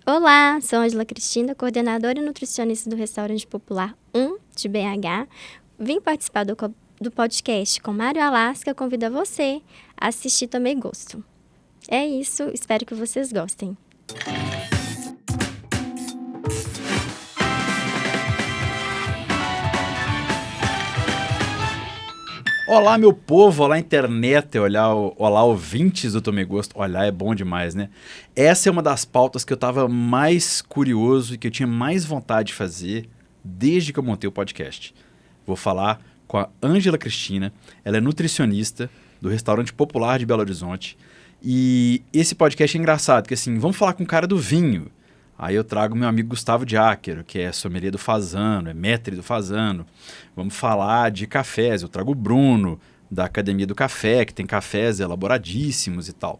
Olá, sou Ângela Cristina, coordenadora e nutricionista do Restaurante Popular 1 de BH. Vim participar do podcast com Mário Alasca. Convido você a assistir Tomei Gosto. É isso, espero que vocês gostem. Olá, meu povo, olá, internet, olá, ouvintes do Tomei Gosto. Olhar é bom demais, né? Essa é uma das pautas que eu estava mais curioso e que eu tinha mais vontade de fazer desde que eu montei o podcast. Vou falar com a Ângela Cristina, ela é nutricionista do Restaurante Popular de Belo Horizonte. E esse podcast é engraçado, porque assim, vamos falar com o cara do vinho. Aí eu trago meu amigo Gustavo Diáquero, que é sommelier do Fasano, é maître do Fasano. Vamos falar de cafés, eu trago o Bruno, da Academia do Café, que tem cafés elaboradíssimos e tal.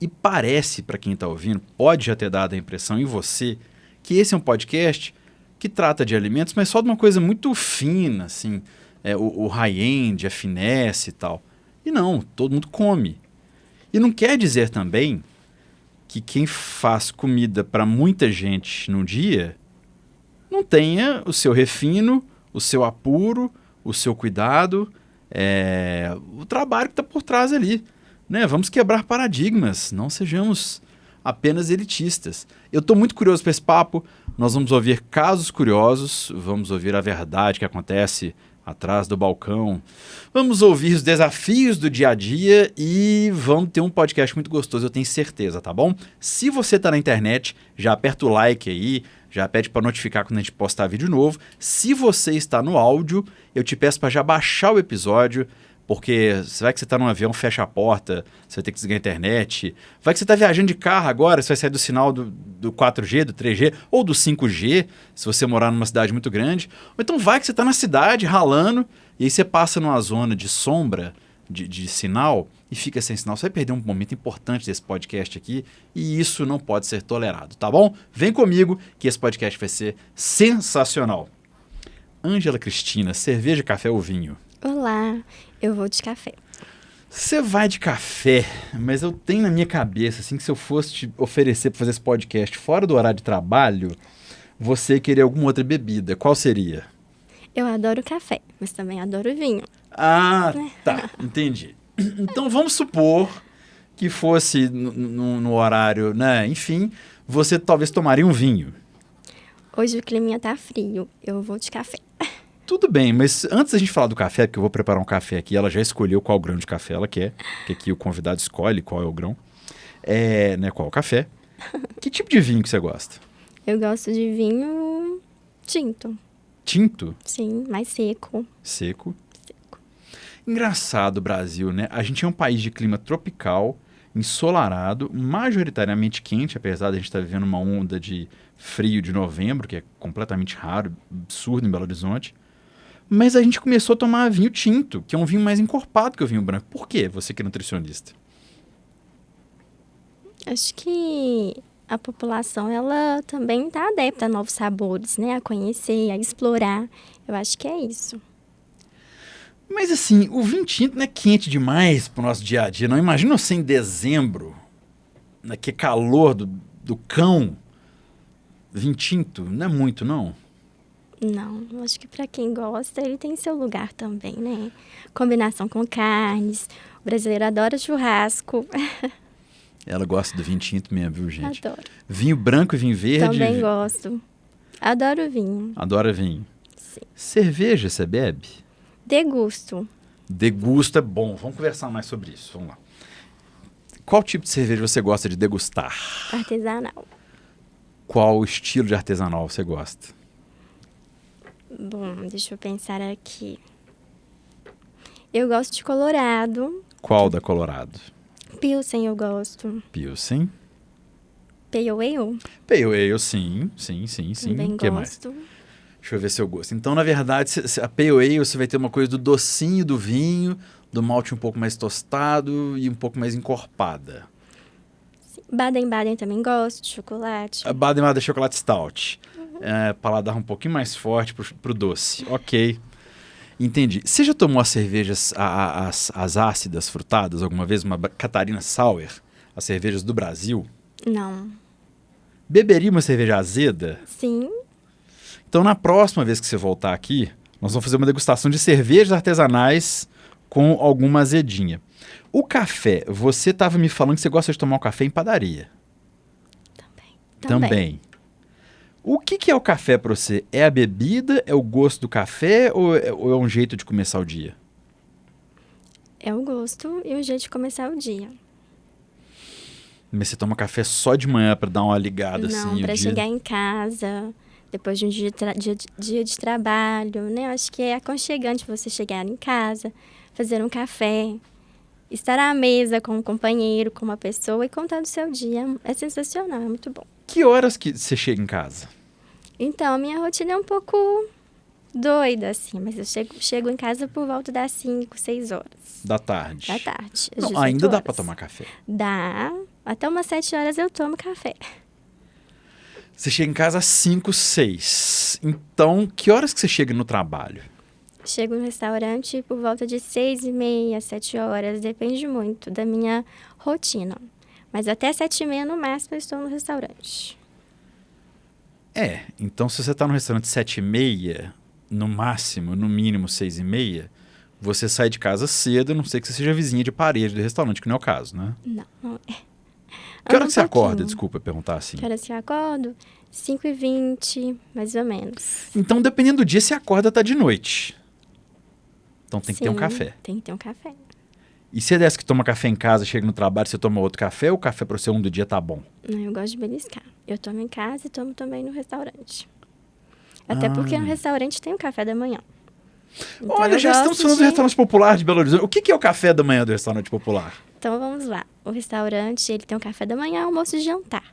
E parece, para quem está ouvindo, pode já ter dado a impressão em você, que esse é um podcast que trata de alimentos, mas só de uma coisa muito fina, assim, o high-end, a finesse e tal. E não, todo mundo come. E não quer dizer também que quem faz comida para muita gente num dia não tenha o seu refino, o seu apuro, o seu cuidado, o trabalho que está por trás ali. Né? Vamos quebrar paradigmas, não sejamos apenas elitistas. Eu estou muito curioso para esse papo, nós vamos ouvir casos curiosos, vamos ouvir a verdade que acontece atrás do balcão. Vamos ouvir os desafios do dia a dia e vamos ter um podcast muito gostoso, eu tenho certeza, tá bom? Se você tá na internet, já aperta o like aí, já pede para notificar quando a gente postar vídeo novo. Se você está no áudio, eu te peço para já baixar o episódio, porque vai que você está num avião, fecha a porta, você vai ter que desligar a internet. Vai que você está viajando de carro agora, você vai sair do sinal do 4G, do 3G ou do 5G, se você morar numa cidade muito grande. Ou então vai que você está na cidade ralando e aí você passa numa zona de sombra, de sinal, e fica sem sinal. Você vai perder um momento importante desse podcast aqui e isso não pode ser tolerado, tá bom? Vem comigo que esse podcast vai ser sensacional. Ângela Cristina, cerveja, café ou vinho? Olá, eu vou de café. Você vai de café, mas eu tenho na minha cabeça assim que se eu fosse te oferecer para fazer esse podcast fora do horário de trabalho, você queria alguma outra bebida. Qual seria? Eu adoro café, mas também adoro vinho. Ah, tá, entendi. Então vamos supor que fosse no horário, né? Enfim, você talvez tomaria um vinho. Hoje o clima tá frio, eu vou de café. Tudo bem, mas antes da gente falar do café, porque eu vou preparar um café aqui, ela já escolheu qual grão de café ela quer, que aqui o convidado escolhe qual é o grão, né, qual é o café. Que tipo de vinho que você gosta? Eu gosto de vinho tinto. Tinto? Sim, mais seco. Seco. Engraçado o Brasil, né? A gente é um país de clima tropical, ensolarado, majoritariamente quente, apesar de a gente estar vivendo uma onda de frio de novembro, que é completamente raro, absurdo em Belo Horizonte. Mas a gente começou a tomar vinho tinto, que é um vinho mais encorpado que o vinho branco. Por quê? Você que é nutricionista. Acho que a população, ela também tá adepta a novos sabores, né? A conhecer, a explorar. Eu acho que é isso. Mas assim, o vinho tinto não é quente demais pro nosso dia a dia, não? Imagina você em dezembro, né, que é calor do cão. Vinho tinto, não é muito, não? Não, eu acho que para quem gosta, ele tem seu lugar também, né? Combinação com carnes. O brasileiro adora churrasco. Ela gosta do vinho tinto mesmo, viu, gente? Adoro. Vinho branco e vinho verde. Também gosto. Adoro vinho. Adora vinho. Sim. Cerveja, você bebe? Degusto. Degusto é bom. Vamos conversar mais sobre isso. Vamos lá. Qual tipo de cerveja você gosta de degustar? Artesanal. Qual estilo de artesanal você gosta? Bom, deixa eu pensar aqui. Eu gosto de Colorado. Qual da Colorado? Pilsen eu gosto. Pilsen. Pale Ale? Pale Ale, sim. Também O que gosto. mais? Deixa eu ver se eu gosto. Então, na verdade, a Pale Ale você vai ter uma coisa do docinho do vinho, do malte um pouco mais tostado e um pouco mais encorpada. Baden-Baden também gosto, de chocolate. A Baden-Baden chocolate stout. Paladar um pouquinho mais forte pro doce. Ok. Entendi. Você já tomou as cervejas, as ácidas frutadas alguma vez? Uma Catarina Sour? As cervejas do Brasil? Não. Beberia uma cerveja azeda? Sim, Então, na próxima vez que você voltar aqui, nós vamos fazer uma degustação de cervejas artesanais com alguma azedinha. O café, você estava me falando que você gosta de tomar um café em padaria. Também. O que é o café para você? É a bebida? É o gosto do café? Ou é um jeito de começar o dia? É o gosto e o jeito de começar o dia. Mas você toma café só de manhã para dar uma ligada Não, assim? para o dia... chegar em casa, depois de um dia de trabalho, né? Eu acho que é aconchegante você chegar em casa, fazer um café, estar à mesa com um companheiro, com uma pessoa e contar do seu dia. É sensacional, é muito bom. Que horas que você chega em casa? Então, a minha rotina é um pouco doida, assim, mas eu chego em casa por volta das 5, 6 horas Da tarde. da tarde. às Não, 18 ainda dá horas. para tomar café. Dá. Até umas 7 horas eu tomo café. Você chega em casa às 5, 6. Então, que horas que você chega no trabalho? Chego no restaurante por volta de 6h30, 7 horas, depende muito da minha rotina. Mas até 7h30 no máximo eu estou no restaurante. Então se você está no restaurante 7h30, no máximo, no mínimo 6h30, você sai de casa cedo, a não ser que você seja vizinha de parede do restaurante, que não é o caso, né? Não, não é. Que hora Anda que você um acorda? pouquinho. Desculpa perguntar assim. Que horas que eu acordo? 5h20, mais ou menos. Então, dependendo do dia, você acorda tá de noite. Então tem que ter um Sim, café. Tem que ter um café. E se é dessa que toma café em casa, chega no trabalho, você toma outro café, ou o café para você do dia tá bom? Não, eu gosto de beliscar. Eu tomo em casa e tomo também no restaurante. Até porque no restaurante tem o café da manhã. Então, Olha, eu já estamos gosto falando do de- restaurante popular de Belo Horizonte. O que é o café da manhã do restaurante popular? Então vamos lá. O restaurante, ele tem um café da manhã, almoço e jantar.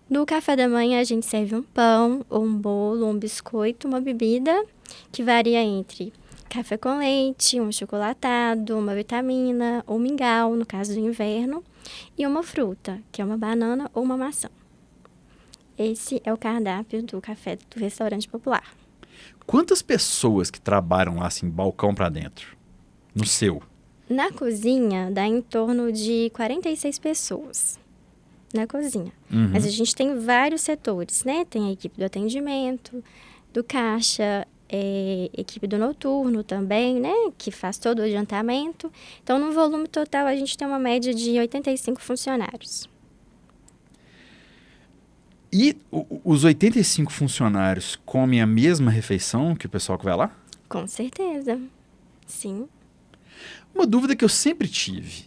No café da manhã a gente serve um pão, ou um bolo, um biscoito, uma bebida que varia entre café com leite, um chocolatado, uma vitamina ou mingau, no caso do inverno, e uma fruta, que é uma banana ou uma maçã. Esse é o cardápio do café do restaurante popular. Quantas pessoas que trabalham lá, assim, balcão para dentro? No seu? Na cozinha, dá em torno de 46 pessoas na cozinha. Uhum. Mas a gente tem vários setores, né? Tem a equipe do atendimento, do caixa, equipe do noturno também, né? Que faz todo o adiantamento. Então, no volume total, a gente tem uma média de 85 funcionários. E os 85 funcionários comem a mesma refeição que o pessoal que vai lá? Com certeza. Sim. Uma dúvida que eu sempre tive.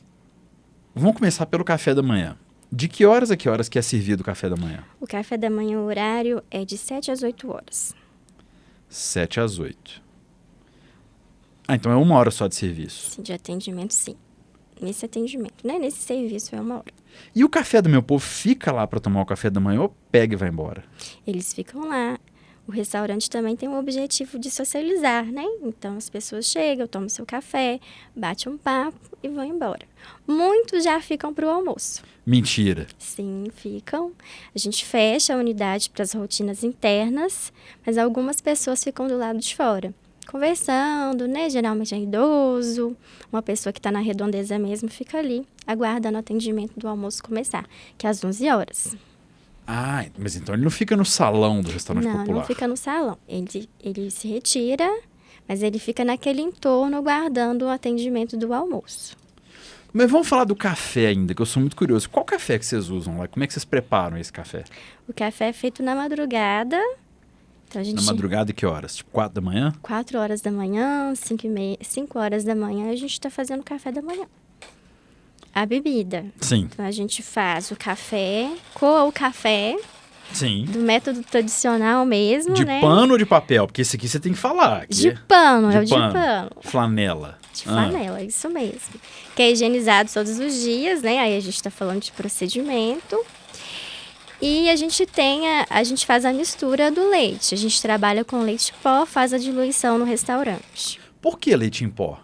Vamos começar pelo café da manhã. De que horas a que horas que é servido o café da manhã? O café da manhã, o horário é de 7 às 8 horas. 7 às 8. Ah, então é 1 hora só de serviço. Sim, de atendimento, sim. Nesse atendimento, né? Nesse serviço é 1 hora. E o café do meu povo fica lá para tomar o café da manhã ou pega e vai embora? Eles ficam lá. O restaurante também tem o objetivo de socializar, né? Então, as pessoas chegam, tomam seu café, bate um papo e vão embora. Muitos já ficam para o almoço. Mentira. Sim, ficam. A gente fecha a unidade para as rotinas internas, mas algumas pessoas ficam do lado de fora, conversando, né? Geralmente é idoso, uma pessoa que está na redondeza mesmo fica ali, aguardando o atendimento do almoço começar, que é às 11 horas. Ah, mas então ele não fica no salão do restaurante Não, popular. não fica no salão. Ele se retira, mas ele fica naquele entorno aguardando o atendimento do almoço. Mas vamos falar do café ainda, que eu sou muito curioso. Qual café que vocês usam lá? Como é que vocês preparam esse café? O café é feito na madrugada. Então a gente Na madrugada e que horas? Tipo 4 da manhã? 4 horas da manhã, 5 horas da manhã, a gente está fazendo café da manhã. A bebida. Sim. Então, a gente faz o café, coa o café, Sim. do método tradicional mesmo, De né? pano ou de papel? Porque esse aqui você tem que falar. De aqui pano, é é o de pano. Flanela. De flanela, isso mesmo. Que é higienizado todos os dias, né? Aí a gente está falando de procedimento. E a gente a gente faz a mistura do leite. A gente trabalha com leite pó, faz a diluição no restaurante. Por que leite em pó?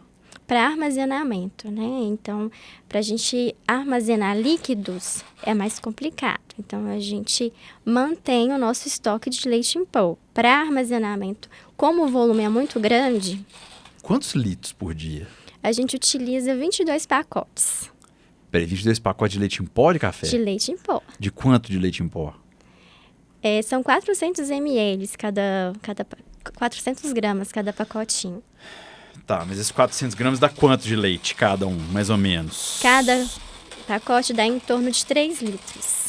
Para armazenamento, né? Então, para a gente armazenar líquidos é mais complicado. Então, a gente mantém o nosso estoque de leite em pó. Para armazenamento, como o volume é muito grande, Quantos litros por dia? a gente utiliza 22 pacotes Peraí, 22 pacotes de leite em pó de café? de leite em pó. De quanto de leite em pó? São 400 ml, 400 gramas cada pacotinho. Tá, mas esses 400 gramas dá quanto de leite cada um, mais ou menos? Cada pacote dá em torno de 3 litros.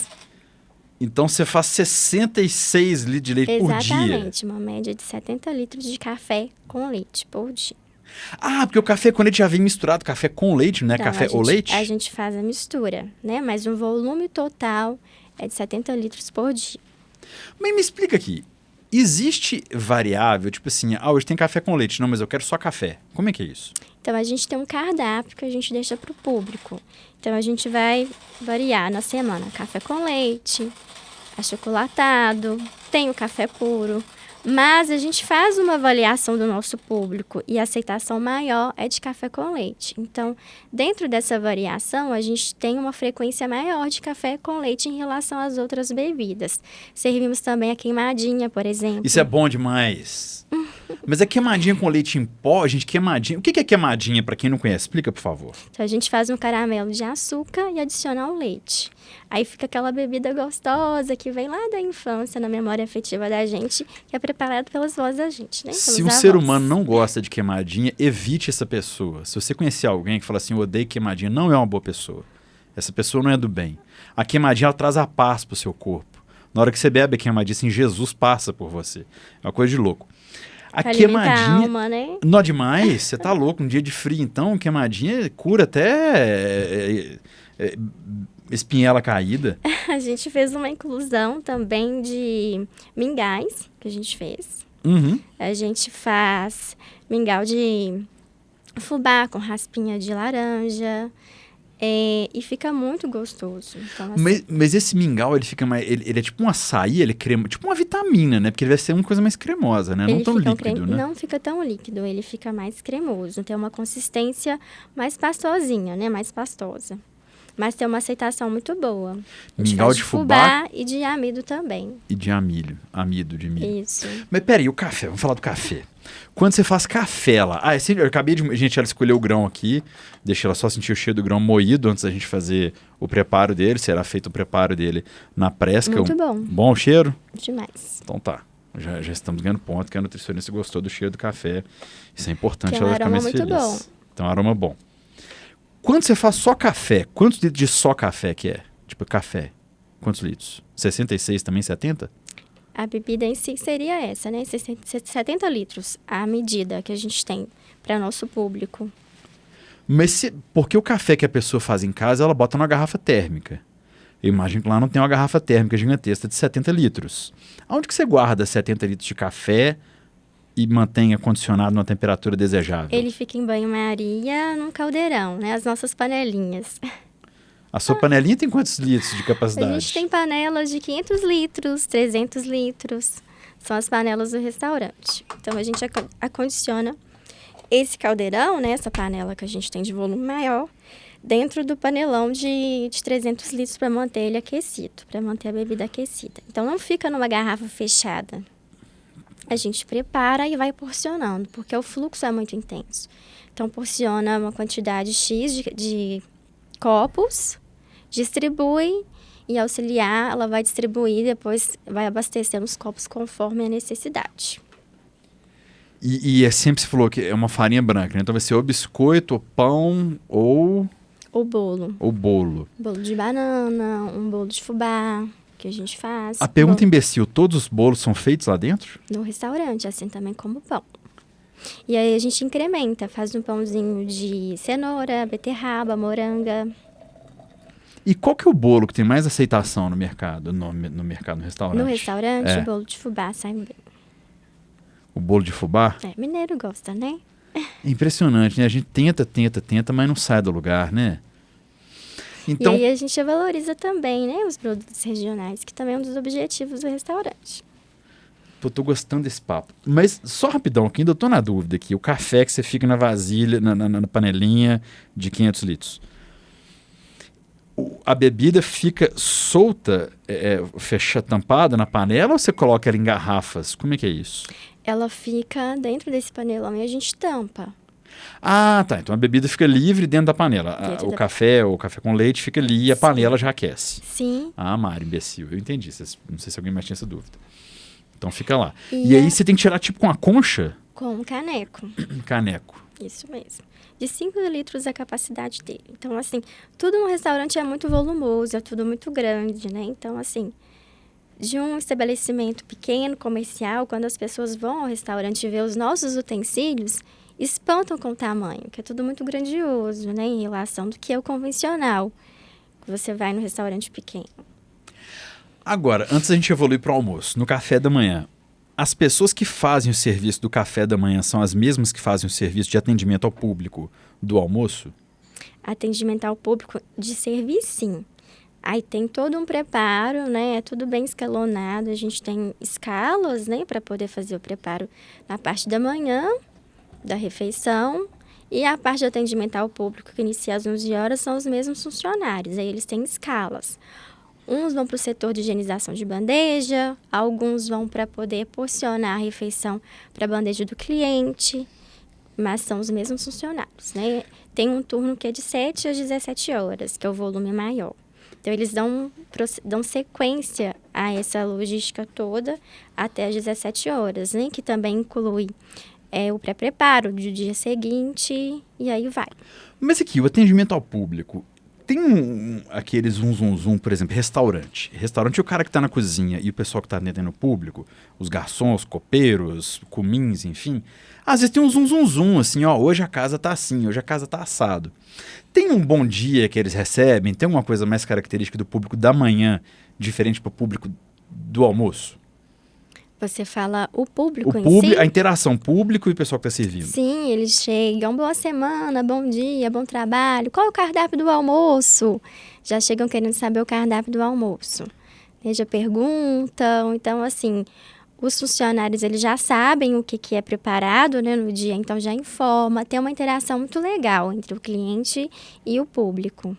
Então você faz 66 litros de leite por dia. Exatamente, uma média de 70 litros de café com leite por dia. Ah, porque o café com leite já vem misturado, café com leite, não é Então, café ou leite? A gente faz a mistura, né? Mas o volume total é de 70 litros por dia. Mas me explica aqui, existe variável, tipo assim, hoje tem café com leite, não, mas eu quero só café. Como é que é isso? Então, a gente tem um cardápio que a gente deixa para o público. Então, a gente vai variar na semana café com leite, achocolatado, tem o café puro. Mas a gente faz uma avaliação do nosso público e a aceitação maior é de café com leite. Então, dentro dessa variação, a gente tem uma frequência maior de café com leite em relação às outras bebidas. Servimos também a queimadinha, por exemplo. Isso é bom demais. Mas é queimadinha com leite em pó, gente, queimadinha. O que é queimadinha, pra quem não conhece? Explica, por favor. Então, a gente faz um caramelo de açúcar e adiciona o leite. Aí fica aquela bebida gostosa que vem lá da infância, na memória afetiva da gente, que é preparada pelas vozes da gente, né? Se um ser humano não gosta de queimadinha, evite essa pessoa. Se você conhecer alguém que fala assim, eu odeio queimadinha, não é uma boa pessoa. Essa pessoa não é do bem. A queimadinha, ela traz a paz pro seu corpo. Na hora que você bebe a queimadinha, assim, Jesus passa por você. É uma coisa de louco. A queimadinha. A alma, né? Não demais, você tá louco. Um dia de frio, então, queimadinha cura até espinhela caída. A gente fez uma inclusão também de mingais, que a gente fez. Uhum. A gente faz mingau de fubá com raspinha de laranja. E fica muito gostoso. Então, assim, mas esse mingau, ele fica mais. Ele é tipo um açaí, ele é crema, tipo uma vitamina, né? Porque ele vai ser uma coisa mais cremosa, né? Não tão líquido, né? Não fica tão líquido, ele fica mais cremoso. Tem uma consistência mais pastosinha, né? Mais pastosa. Mas tem uma aceitação muito boa. Mingau de fubá e de amido também. E de amido de milho. Isso. Mas peraí, o café, vamos falar do café. Quando você faz café lá... eu acabei de... Gente, ela escolheu o grão aqui. Deixa ela só sentir o cheiro do grão moído antes da gente fazer o preparo dele. Será feito o preparo dele na pressa. Muito bom. Bom o cheiro? Demais. Então tá. Já estamos ganhando ponto que a nutricionista gostou do cheiro do café. Isso é importante, Tem ela vai ficar mais feliz. bom. Então, um aroma bom. Quando você faz só café, quantos litros de só café que é? Tipo, café. Quantos litros? 66 também, 70? A bebida em si seria essa, né? 70 litros, a medida que a gente tem para nosso público. Mas porque o café que a pessoa faz em casa, ela bota numa garrafa térmica. Eu imagino que lá não tem uma garrafa térmica gigantesca de 70 litros. Aonde que você guarda 70 litros de café e mantém acondicionado numa temperatura desejável? Ele fica em banho-maria num caldeirão, né? As nossas panelinhas. A sua panelinha tem quantos litros de capacidade? A gente tem panelas de 500 litros, 300 litros. São as panelas do restaurante. Então, a gente acondiciona esse caldeirão, né? Essa panela que a gente tem de volume maior, dentro do panelão de 300 litros para manter ele aquecido, para manter a bebida aquecida. Então, não fica numa garrafa fechada. A gente prepara e vai porcionando, porque o fluxo é muito intenso. Então, porciona uma quantidade X de copos, distribui e auxiliar, ela vai distribuir, depois vai abastecendo os copos conforme a necessidade. E é sempre, você falou que é uma farinha branca, né? Então vai ser ou biscoito, ou pão, ou... O bolo. Ou bolo. Bolo de banana, um bolo de fubá, que a gente faz. A pergunta imbecil, todos os bolos são feitos lá dentro? No restaurante, assim também como pão. E aí a gente incrementa, faz um pãozinho de cenoura, beterraba, moranga. E qual que é o bolo que tem mais aceitação no mercado, no restaurante? No restaurante, o bolo de fubá sai bem. O bolo de fubá? Mineiro gosta, né? É impressionante, né? A gente tenta, mas não sai do lugar, né? Então, e aí a gente valoriza também, né, os produtos regionais, que também é um dos objetivos do restaurante. Eu tô gostando desse papo. Mas só rapidão aqui, ainda eu tô na dúvida aqui. O café que você fica na vasilha, na panelinha de 500 litros. A bebida fica solta, tampada na panela, ou você coloca ela em garrafas? Como é que é isso? Ela fica dentro desse panelão e a gente tampa. Ah, tá. Então a bebida fica livre dentro da panela. O café com leite fica ali e a panela já aquece. Sim. Ah, Mari, imbecil. Eu entendi. Não sei se alguém mais tinha essa dúvida. Então fica lá. E aí você tem que tirar tipo com a concha? Com um caneco. Caneco. Isso mesmo. De 5 litros é a capacidade dele. Então, assim, tudo no restaurante é muito volumoso, é tudo muito grande, né? Então, assim, de um estabelecimento pequeno, comercial, quando as pessoas vão ao restaurante ver os nossos utensílios, espantam com o tamanho, que é tudo muito grandioso, né? Em relação do que é o convencional. Você vai no restaurante pequeno. Agora, antes da gente evoluir para o almoço, no café da manhã, as pessoas que fazem o serviço do café da manhã são as mesmas que fazem o serviço de atendimento ao público do almoço? Atendimento ao público de serviço, sim. Aí tem todo um preparo, né? É tudo bem escalonado. A gente tem escalas, né? Para poder fazer o preparo na parte da manhã, da refeição. E a parte de atendimento ao público, que inicia às 11 horas, são os mesmos funcionários. Aí eles têm escalas. Uns vão para o setor de higienização de bandeja, alguns vão para poder porcionar a refeição para a bandeja do cliente, mas são os mesmos funcionários, né? Tem um turno que é de 7 às 17 horas, que é o volume maior. Então, eles dão sequência a essa logística toda até às 17 horas, né? Que também inclui o pré-preparo do dia seguinte e aí vai. Mas aqui, o atendimento ao público... Tem aqueles zum, por exemplo, restaurante. Restaurante é o cara que está na cozinha e o pessoal que está atendendo o público, os garçons, copeiros, cumins, enfim. Às vezes tem um zum, assim, ó, hoje a casa tá assim, hoje a casa tá assado. Tem um bom dia que eles recebem? Tem alguma coisa mais característica do público da manhã, diferente para o público do almoço? Você fala o público em si? A interação público e o pessoal que está servindo. Sim, eles chegam, boa semana, bom dia, bom trabalho. Qual é o cardápio do almoço? Já chegam querendo saber o cardápio do almoço. Eles já perguntam. Então, assim, os funcionários eles já sabem o que é preparado, né, no dia, então já informa. Tem uma interação muito legal entre o cliente e o público.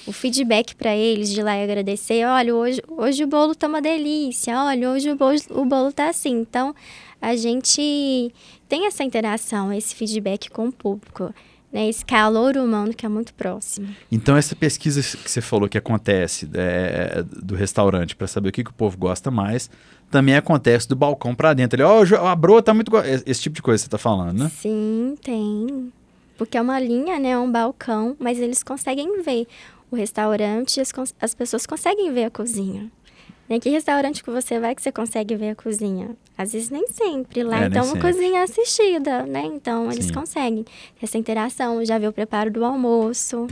O feedback para eles de lá é agradecer, olha, hoje o bolo tá uma delícia, olha, hoje o bolo tá assim. Então, a gente tem essa interação, esse feedback com o público, né? Esse calor humano que é muito próximo. Então, essa pesquisa que você falou que acontece do restaurante para saber o que o povo gosta mais, também acontece do balcão para dentro. A broa tá muito... Esse tipo de coisa que você tá falando, né? Sim, tem. Porque é uma linha, né? É um balcão, mas eles conseguem ver o restaurante, as pessoas conseguem ver a cozinha. Né? Que restaurante que você vai que você consegue ver a cozinha? Às vezes nem sempre. Lá então uma cozinha assistida, né? Então eles conseguem essa interação, já ver o preparo do almoço.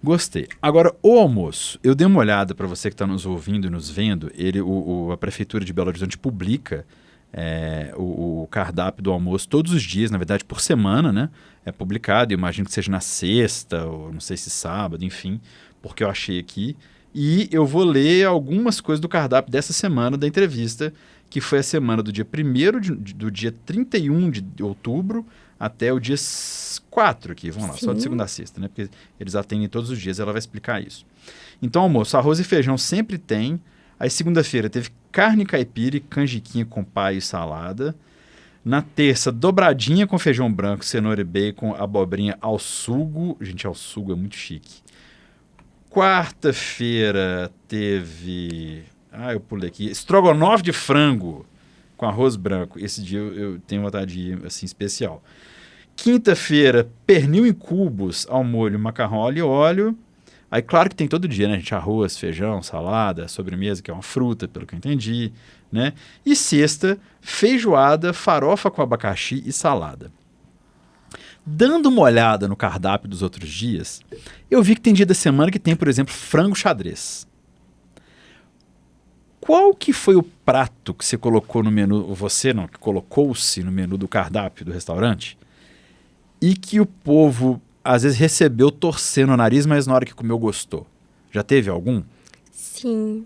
Gostei. Agora, o almoço. Eu dei uma olhada para você que está nos ouvindo e nos vendo. A Prefeitura de Belo Horizonte publica o cardápio do almoço todos os dias, na verdade, por semana, né? É publicado, eu imagino que seja na sexta, ou não sei se sábado, enfim, porque eu achei aqui. E eu vou ler algumas coisas do cardápio dessa semana da entrevista, que foi a semana do dia 1º, do dia 31 de outubro até o dia 4 aqui, vamos lá, só de segunda a sexta, né? Porque eles atendem todos os dias, ela vai explicar isso. Então, almoço, arroz e feijão sempre tem. Aí, segunda-feira, teve carne caipira e canjiquinha com paio e salada. Na terça, dobradinha com feijão branco, cenoura e bacon, abobrinha ao sugo. Gente, ao sugo é muito chique. Quarta-feira teve... eu pulei aqui. Estrogonofe de frango com arroz branco. Esse dia eu tenho vontade de ir, assim, especial. Quinta-feira, pernil em cubos ao molho, macarrão alho e óleo. Aí, claro que tem todo dia, né, gente? Arroz, feijão, salada, sobremesa, que é uma fruta, pelo que eu entendi, né? E sexta, feijoada, farofa com abacaxi e salada. Dando uma olhada no cardápio dos outros dias, eu vi que tem dia da semana que tem, por exemplo, frango xadrez. Qual que foi o prato que você colocou no menu, que colocou-se no menu do cardápio do restaurante, e que o povo... às vezes recebeu torcendo o nariz, mas na hora que comeu gostou? Já teve algum? Sim.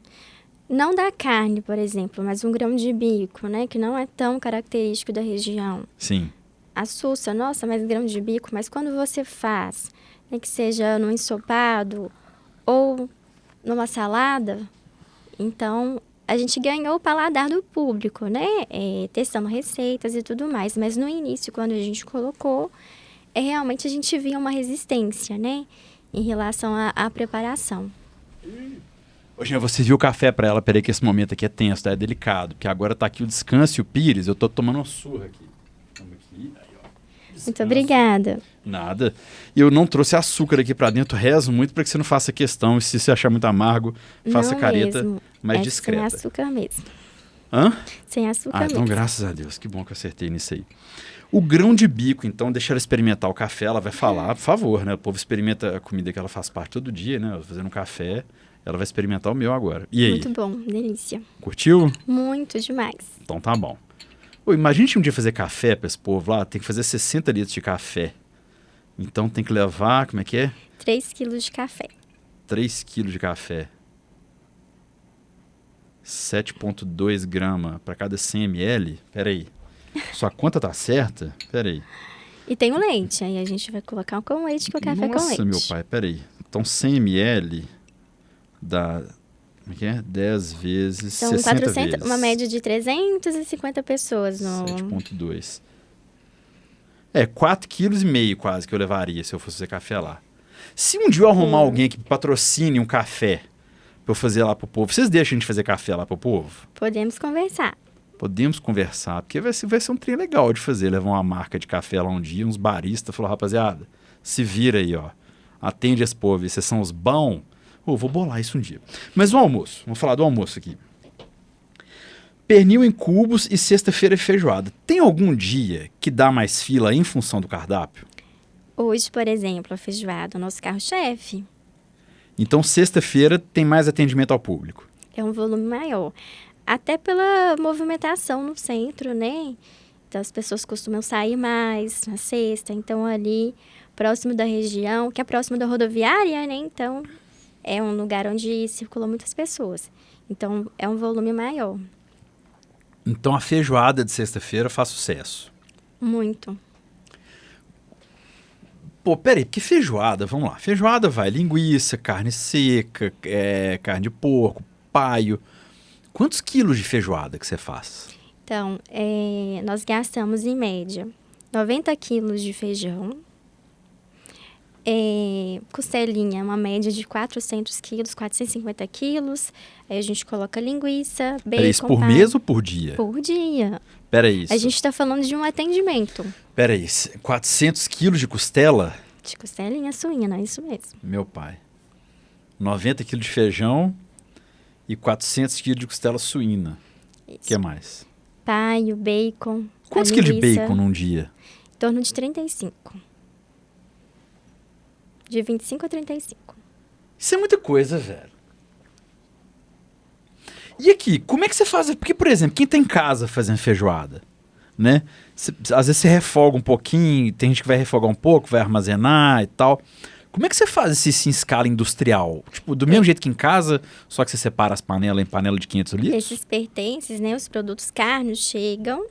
Não da carne, por exemplo, mas um grão de bico, né? Que não é tão característico da região. Sim. Assusta, nossa, mas grão de bico. Mas quando você faz, né, que seja num ensopado ou numa salada, então a gente ganhou o paladar do público, né? Testando receitas e tudo mais. Mas no início, quando a gente colocou, realmente a gente via uma resistência, né? Em relação à preparação. Ô, Jean, você viu o café pra ela? Peraí que esse momento aqui é tenso, tá? É delicado. Porque agora tá aqui o Descanso e o Pires. Eu tô tomando uma surra aqui. Vamos aqui. Aí, ó. Muito obrigada. Nada. E eu não trouxe açúcar aqui pra dentro. Rezo muito pra que você não faça questão. E se você achar muito amargo, faça Não careta mesmo. mais Sem discreta. açúcar mesmo. Hã? Sem açúcar Então, mesmo. graças a Deus. Que bom que eu acertei nisso aí. O grão de bico, então, deixa ela experimentar o café. Ela vai falar, por favor, né? O povo experimenta a comida que ela faz parte todo dia, né? Fazendo um café. Ela vai experimentar o meu agora. E aí? Muito bom, delícia. Curtiu? Muito demais. Então tá bom. Ô, imagina que um dia fazer café pra esse povo lá, tem que fazer 60 litros de café. Então tem que levar, como é que é? 3 quilos de café. 3 quilos de café. 7,2 gramas para cada 100 ml. Peraí. Sua conta tá certa? Peraí. E tem o leite, aí a gente vai colocar com leite, que é o café com leite. Nossa, meu pai, peraí. Então 100 ml dá... Como é que é? 10 vezes, São 60 400, vezes. uma média de 350 pessoas no... 7,2. 4,5 kg quase que eu levaria se eu fosse fazer café lá. Se um dia eu arrumar alguém que patrocine um café pra eu fazer lá pro povo, vocês deixam a gente fazer café lá pro povo? Podemos conversar. Podemos conversar, porque vai ser um trem legal de fazer. Levar uma marca de café lá um dia, uns baristas, falou, rapaziada, se vira aí, ó. Atende esse povo, e vocês são os bons. Vou bolar isso um dia. Mas o almoço, vamos falar do almoço aqui. Pernil em cubos e sexta-feira é feijoada. Tem algum dia que dá mais fila em função do cardápio? Hoje, por exemplo, a feijoada, o nosso carro-chefe, Então, sexta-feira tem mais atendimento ao público. é um volume maior. Até pela movimentação no centro, né? Então, as pessoas costumam sair mais na sexta. Então, ali, próximo da região, que é próximo da rodoviária, né? Então, é um lugar onde circulam muitas pessoas. Então, é um volume maior. Então, a feijoada de sexta-feira faz sucesso. Muito. Pô, peraí, porque feijoada, vamos lá. Feijoada vai linguiça, carne seca, carne de porco, paio. Quantos quilos de feijoada que você faz? Então, nós gastamos, em média, 90 quilos de feijão. Costelinha, uma média de 400 quilos, 450 quilos. Aí a gente coloca linguiça, bacon, Peraí, isso por paio. mês ou por dia? Por dia. Peraí, isso. A gente está falando de um atendimento Peraí, 400 quilos de costela? de costelinha suína, é isso mesmo. Meu pai. 90 quilos de feijão e 400 quilos de costela suína. O Isso. que mais? Paio, bacon, Quantos a quilos de linguiça, bacon num dia? Em torno de 35. De 25 a 35. Isso é muita coisa, velho. E aqui, como é que você faz? Porque, por exemplo, quem tá em casa fazendo feijoada, né? Às vezes você refoga um pouquinho, tem gente que vai refogar um pouco, vai armazenar e tal. Como é que você faz esse em escala industrial? Tipo, do mesmo jeito que em casa, só que você separa as panelas em panela de 500 litros? Esses pertences, né, os produtos carnes chegam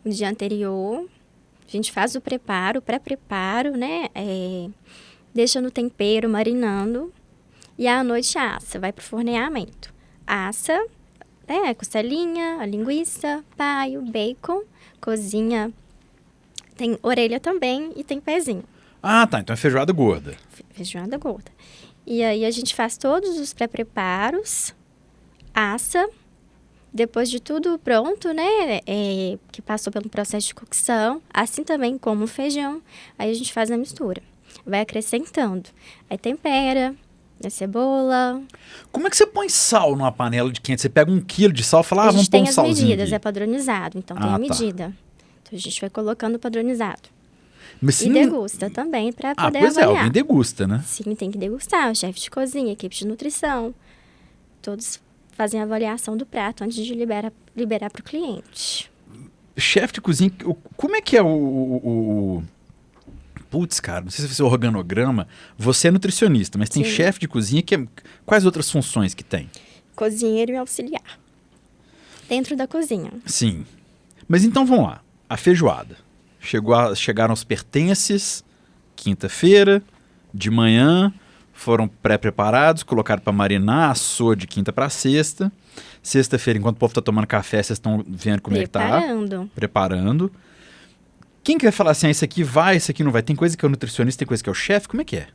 no dia anterior. A gente faz o preparo, o pré-preparo, né? Deixa no tempero, marinando. E à noite assa, vai pro forneamento. Assa, a costelinha, a linguiça, paio, bacon, cozinha. Tem orelha também e tem pezinho. Ah, tá. Então é feijoada gorda. Feijoada gorda. E aí a gente faz todos os pré-preparos, assa. Depois de tudo pronto, né, que passou pelo processo de cocção, assim também como o feijão, aí a gente faz a mistura. Vai acrescentando. Aí tempera, a cebola. Como é que você põe sal numa panela de 500? Você pega 1 quilo de sal e fala, A vamos gente pôr tem um as salzinho medidas, aqui. é padronizado, então tem Ah, a tá. medida. Então a gente vai colocando padronizado. Mas se E não- degusta também para poder pois é, avaliar. alguém degusta, né? Sim, tem que degustar. O chefe de cozinha, equipe de nutrição, todos fazem a avaliação do prato antes de liberar para o cliente. Chefe de cozinha, como é que é o... Putz, cara, não sei se é o organograma. Você é nutricionista, mas tem Sim. chefe de cozinha que quais outras funções que tem? Cozinheiro e auxiliar. Dentro da cozinha. Sim. Mas então vamos lá. A feijoada. Chegaram os pertences, quinta-feira, de manhã, foram pré-preparados, colocaram para marinar, assou de quinta para sexta. Sexta-feira, enquanto o povo tá tomando café, vocês estão vendo como é que tá. Preparando. Quem quer falar assim, isso aqui vai, isso aqui não vai? Tem coisa que é o nutricionista, tem coisa que é o chefe, como é que é?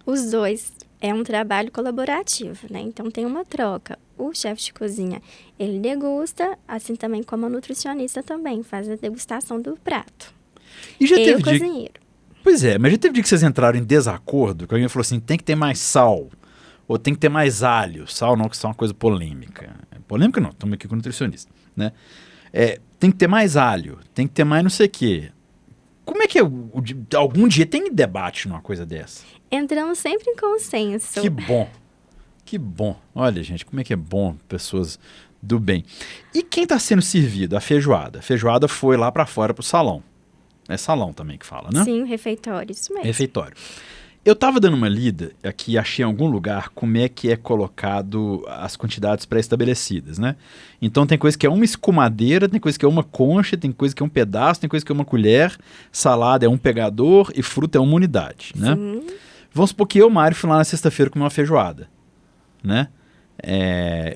Os dois. É um trabalho colaborativo, né? Então tem uma troca. O chefe de cozinha, ele degusta, assim também como a nutricionista também faz a degustação do prato. E já teve o cozinheiro. Pois é, mas já teve dia que vocês entraram em desacordo, que alguém falou assim, tem que ter mais sal, ou tem que ter mais alho. Sal não, que isso é uma coisa polêmica. Polêmica não, estamos aqui com o nutricionista, né? Tem que ter mais alho, tem que ter mais não sei o quê. Como é que é? Algum dia tem debate numa coisa dessa? Entramos sempre em consenso. Que bom. Que bom. Olha, gente, como é que é bom pessoas do bem. E quem está sendo servido? A feijoada. A feijoada foi lá para fora pro salão. É salão também que fala, né? Sim, refeitório, isso mesmo. Refeitório. Eu estava dando uma lida aqui, achei em algum lugar como é que é colocado as quantidades pré-estabelecidas, né? Então tem coisa que é uma escumadeira, tem coisa que é uma concha, tem coisa que é um pedaço, tem coisa que é uma colher, salada é um pegador e fruta é uma unidade, né? Sim. Vamos supor que eu, Mário, fui lá na sexta-feira comer uma feijoada, né?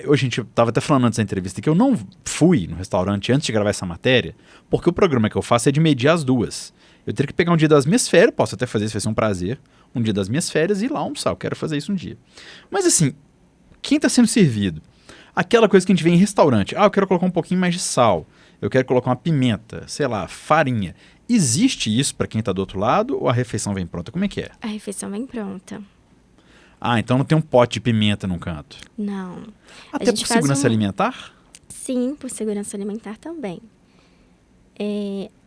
Hoje, a gente estava até falando antes da entrevista que eu não fui no restaurante antes de gravar essa matéria, porque o programa que eu faço é de medir as duas. Eu teria que pegar um dia das minhas férias, posso até fazer isso, vai ser um prazer, um dia das minhas férias e ir lá almoçar, eu quero fazer isso um dia. Mas assim, quem está sendo servido? Aquela coisa que a gente vê em restaurante, eu quero colocar um pouquinho mais de sal, eu quero colocar uma pimenta, sei lá, farinha. Existe isso para quem está do outro lado ou a refeição vem pronta? Como é que é? A refeição vem pronta. Então não tem um pote de pimenta num canto? Não. Até por segurança alimentar? Sim, por segurança alimentar também.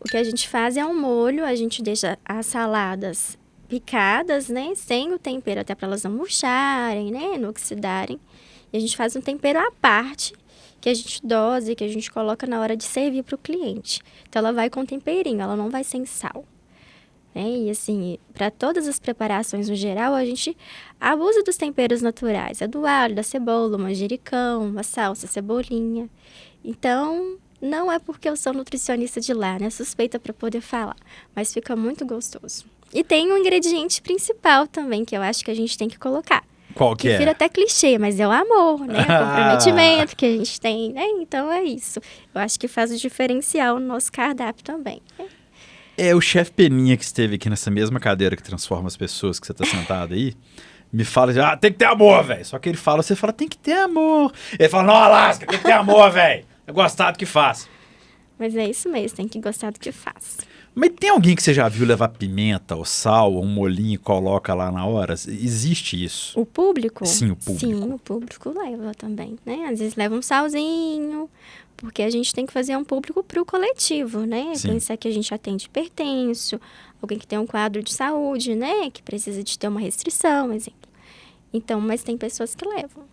O que a gente faz é um molho, a gente deixa as saladas picadas, né? Sem o tempero, até para elas não murcharem, né? Não oxidarem. E a gente faz um tempero à parte, que a gente dose, que a gente coloca na hora de servir para o cliente. Então, ela vai com temperinho, ela não vai sem sal. E assim, para todas as preparações no geral, a gente abusa dos temperos naturais. Do alho, da cebola, o manjericão, a salsa, a cebolinha. Então, não é porque eu sou nutricionista de lá, né? Suspeita para poder falar. Mas fica muito gostoso. E tem um ingrediente principal também, que eu acho que a gente tem que colocar. Qual que é? Vira até clichê, mas é o amor, né? O comprometimento que a gente tem, né? Então, é isso. Eu acho que faz o diferencial no nosso cardápio também. O chefe Peninha que esteve aqui nessa mesma cadeira que transforma as pessoas que você está sentado aí, me fala, tem que ter amor, velho. Só que ele fala, você fala, tem que ter amor. Ele fala, não, Alasca, tem que ter amor, velho. É gostar do que faz. Mas é isso mesmo, tem que gostar do que faz. Mas tem alguém que você já viu levar pimenta ou sal ou um molhinho e coloca lá na hora? Existe isso? O público? Sim, o público. Sim, o público leva também, né? Às vezes leva um salzinho, porque a gente tem que fazer um público pro coletivo, né? Sim. Pensar que a gente atende hipertenso, alguém que tem um quadro de saúde, né? Que precisa de ter uma restrição, exemplo. Então, mas tem pessoas que levam.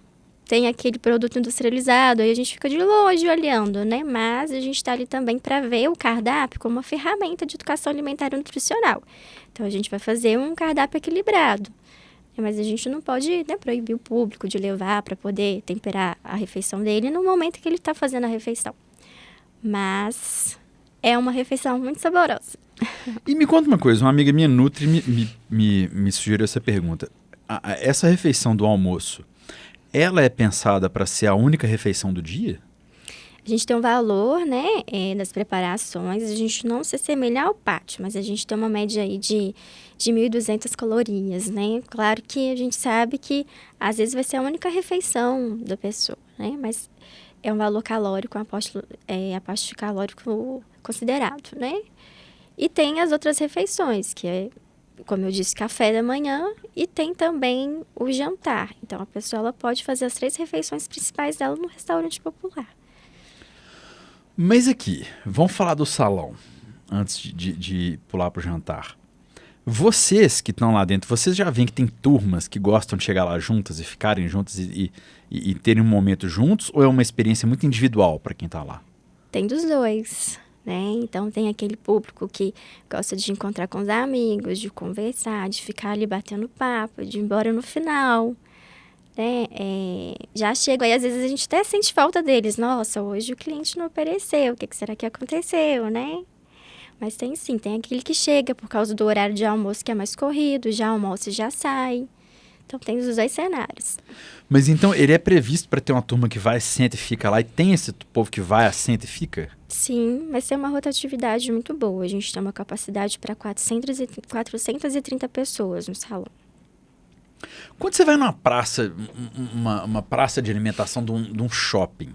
Tem aquele produto industrializado, aí a gente fica de longe olhando, né? Mas a gente está ali também para ver o cardápio como uma ferramenta de educação alimentar e nutricional. Então, a gente vai fazer um cardápio equilibrado. Mas a gente não pode, né, proibir o público de levar para poder temperar a refeição dele no momento que ele está fazendo a refeição. Mas é uma refeição muito saborosa. E me conta uma coisa, uma amiga minha Nutri me sugeriu essa pergunta. Essa refeição do almoço, ela é pensada para ser a única refeição do dia? A gente tem um valor, né, das preparações, a gente não se assemelha ao pátio, mas a gente tem uma média aí de 1.200 calorias, né? Claro que a gente sabe que às vezes vai ser a única refeição da pessoa, né? Mas é um valor calórico, aporte calórico considerado, né? E tem as outras refeições, que é, como eu disse, café da manhã, e tem também o jantar. Então, a pessoa ela pode fazer as 3 refeições principais dela no restaurante popular. Mas aqui, vamos falar do salão, antes de pular para o jantar. Vocês que estão lá dentro, vocês já veem que tem turmas que gostam de chegar lá juntas e ficarem juntas e terem um momento juntos? Ou é uma experiência muito individual para quem está lá? Tem dos dois, né? Então, tem aquele público que gosta de encontrar com os amigos, de conversar, de ficar ali batendo papo, de ir embora no final, né? Já chego aí, às vezes a gente até sente falta deles. Nossa, hoje o cliente não apareceu, o que será que aconteceu, né? Mas tem sim, tem aquele que chega por causa do horário de almoço que é mais corrido, já almoça e já sai. Então tem os dois cenários. Mas então ele é previsto para ter uma turma que vai, senta e fica lá, e tem esse povo que vai, assenta e fica? Sim, vai ser uma rotatividade muito boa. A gente tem uma capacidade para 430 pessoas no salão. Quando você vai numa praça, uma praça de alimentação de um shopping,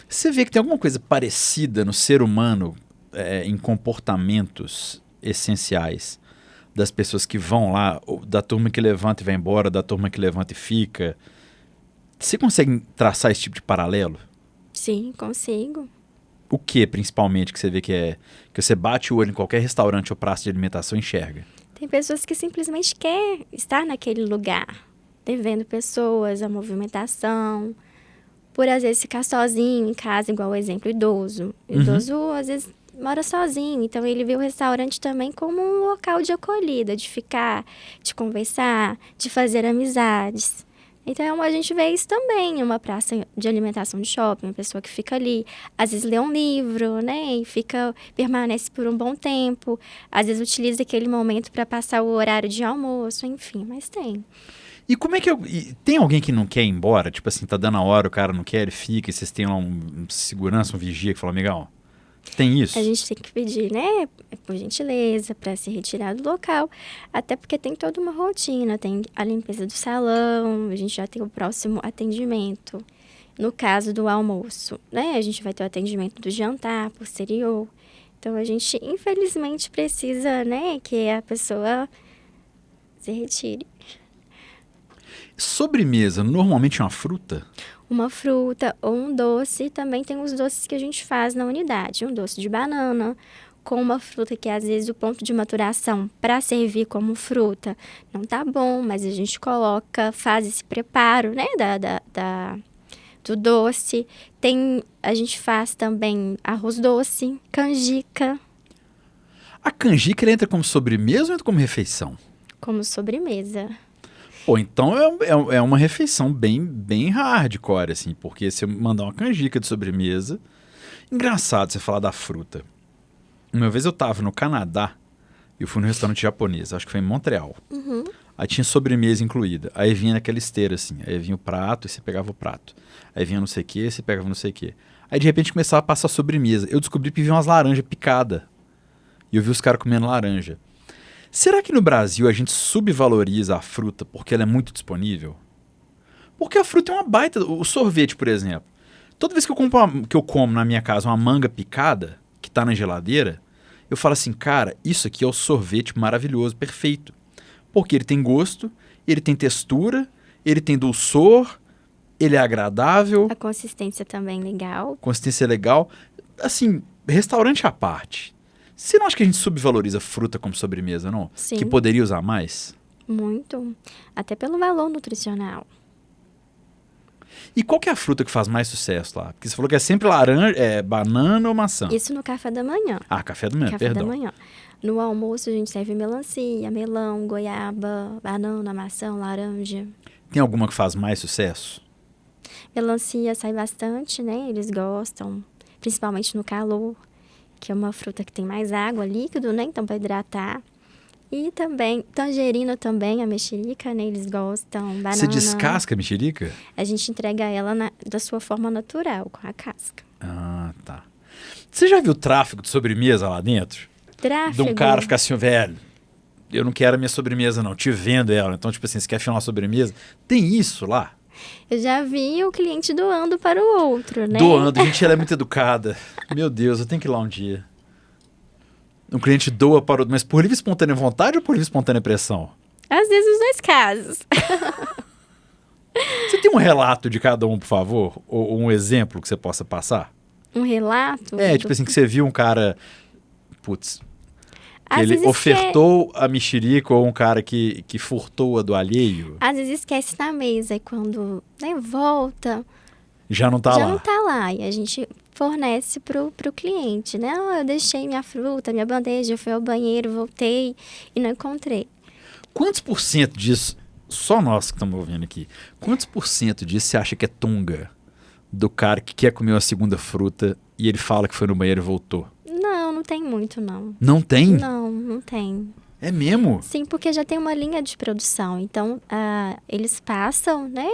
você vê que tem alguma coisa parecida no ser humano, em comportamentos essenciais das pessoas que vão lá, da turma que levanta e vai embora, da turma que levanta e fica. Você consegue traçar esse tipo de paralelo? Sim, consigo. O que, principalmente, que você vê que você bate o olho em qualquer restaurante ou praça de alimentação e enxerga? Tem pessoas que simplesmente querem estar naquele lugar, devendo pessoas, a movimentação, por às vezes ficar sozinho em casa, igual o exemplo idoso. O idoso, às vezes, mora sozinho, então ele vê o restaurante também como um local de acolhida, de ficar, de conversar, de fazer amizades. Então a gente vê isso também em uma praça de alimentação de shopping, uma pessoa que fica ali, às vezes lê um livro, né, e permanece por um bom tempo, às vezes utiliza aquele momento para passar o horário de almoço, enfim, mas tem. E como é que tem alguém que não quer ir embora? Tipo assim, tá dando a hora, o cara não quer, ele fica, e vocês têm lá um segurança, um vigia que fala, amigão, tem isso? A gente tem que pedir, né, por gentileza, para se retirar do local, até porque tem toda uma rotina, tem a limpeza do salão, a gente já tem o próximo atendimento. No caso do almoço, né, a gente vai ter o atendimento do jantar posterior. Então, a gente, infelizmente, precisa, né, que a pessoa se retire. Sobremesa, normalmente é uma fruta? Uma fruta ou um doce, também tem os doces que a gente faz na unidade. Um doce de banana, com uma fruta que às vezes o ponto de maturação para servir como fruta não tá bom, mas a gente faz esse preparo, né, do doce. A gente faz também arroz doce, canjica. A canjica entra como sobremesa ou entra como refeição? Como sobremesa. Pô, então é uma refeição bem hardcore, assim, porque se eu mandar uma canjica de sobremesa... Engraçado você falar da fruta. Uma vez eu tava no Canadá e eu fui num restaurante japonês, acho que foi em Montreal. Uhum. Aí tinha sobremesa incluída. Aí vinha naquela esteira, assim. Aí vinha o prato e você pegava o prato. Aí vinha não sei o que, você pegava não sei o que. Aí de repente começava a passar sobremesa. Eu descobri que vinha umas laranjas picadas. E eu vi os caras comendo laranja. Será que no Brasil a gente subvaloriza a fruta porque ela é muito disponível? Porque a fruta é uma baita... O sorvete, por exemplo. Toda vez que eu como na minha casa uma manga picada, que tá na geladeira, eu falo assim, cara, isso aqui é o sorvete maravilhoso, perfeito. Porque ele tem gosto, ele tem textura, ele tem dulçor, ele é agradável. A consistência também legal. Consistência legal. Assim, restaurante à parte. Você não acha que a gente subvaloriza fruta como sobremesa, não? Sim. Que poderia usar mais? Muito. Até pelo valor nutricional. E qual que é a fruta que faz mais sucesso lá? Porque você falou que é sempre laranja, banana ou maçã. Isso no café da manhã. Ah, café da manhã, Café perdão. da manhã. No almoço a gente serve melancia, melão, goiaba, banana, maçã, laranja. Tem alguma que faz mais sucesso? Melancia sai bastante, né? Eles gostam, principalmente no calor, que é uma fruta que tem mais água, líquido, né? Então, para hidratar. E também, tangerina também, a mexerica, né? Eles gostam, banana. Você descasca a mexerica? A gente entrega ela da sua forma natural, com a casca. Ah, tá. Você já viu tráfico de sobremesa lá dentro? Tráfego. De um cara ficar assim, velho, eu não quero a minha sobremesa não, te vendo ela. Então, tipo assim, você quer filmar uma sobremesa? Tem isso lá? Eu já vi o cliente doando para o outro, né? Doando, gente, ela é muito educada. Meu Deus, eu tenho que ir lá um dia. Um cliente doa para o outro, mas por livre e espontânea vontade ou por livre e espontânea pressão? Às vezes os dois casos. Você tem um relato de cada um, por favor? Ou um exemplo que você possa passar? Um relato? Tipo assim, que você viu um cara... Putz... Às ele vezes ofertou a mexerica ou um cara que furtou a do alheio? Às vezes esquece na mesa e quando, né, volta... Já não tá lá. Já não tá lá. E a gente fornece pro cliente, né? Eu deixei minha fruta, minha bandeja, eu fui ao banheiro, voltei e não encontrei. Quantos por cento disso, só nós que estamos ouvindo aqui, quantos por cento disso você acha que é tunga do cara que quer comer uma segunda fruta e ele fala que foi no banheiro e voltou? Não tem muito, não. Não tem? Não tem. É mesmo? Sim, porque já tem uma linha de produção. Então, eles passam, né,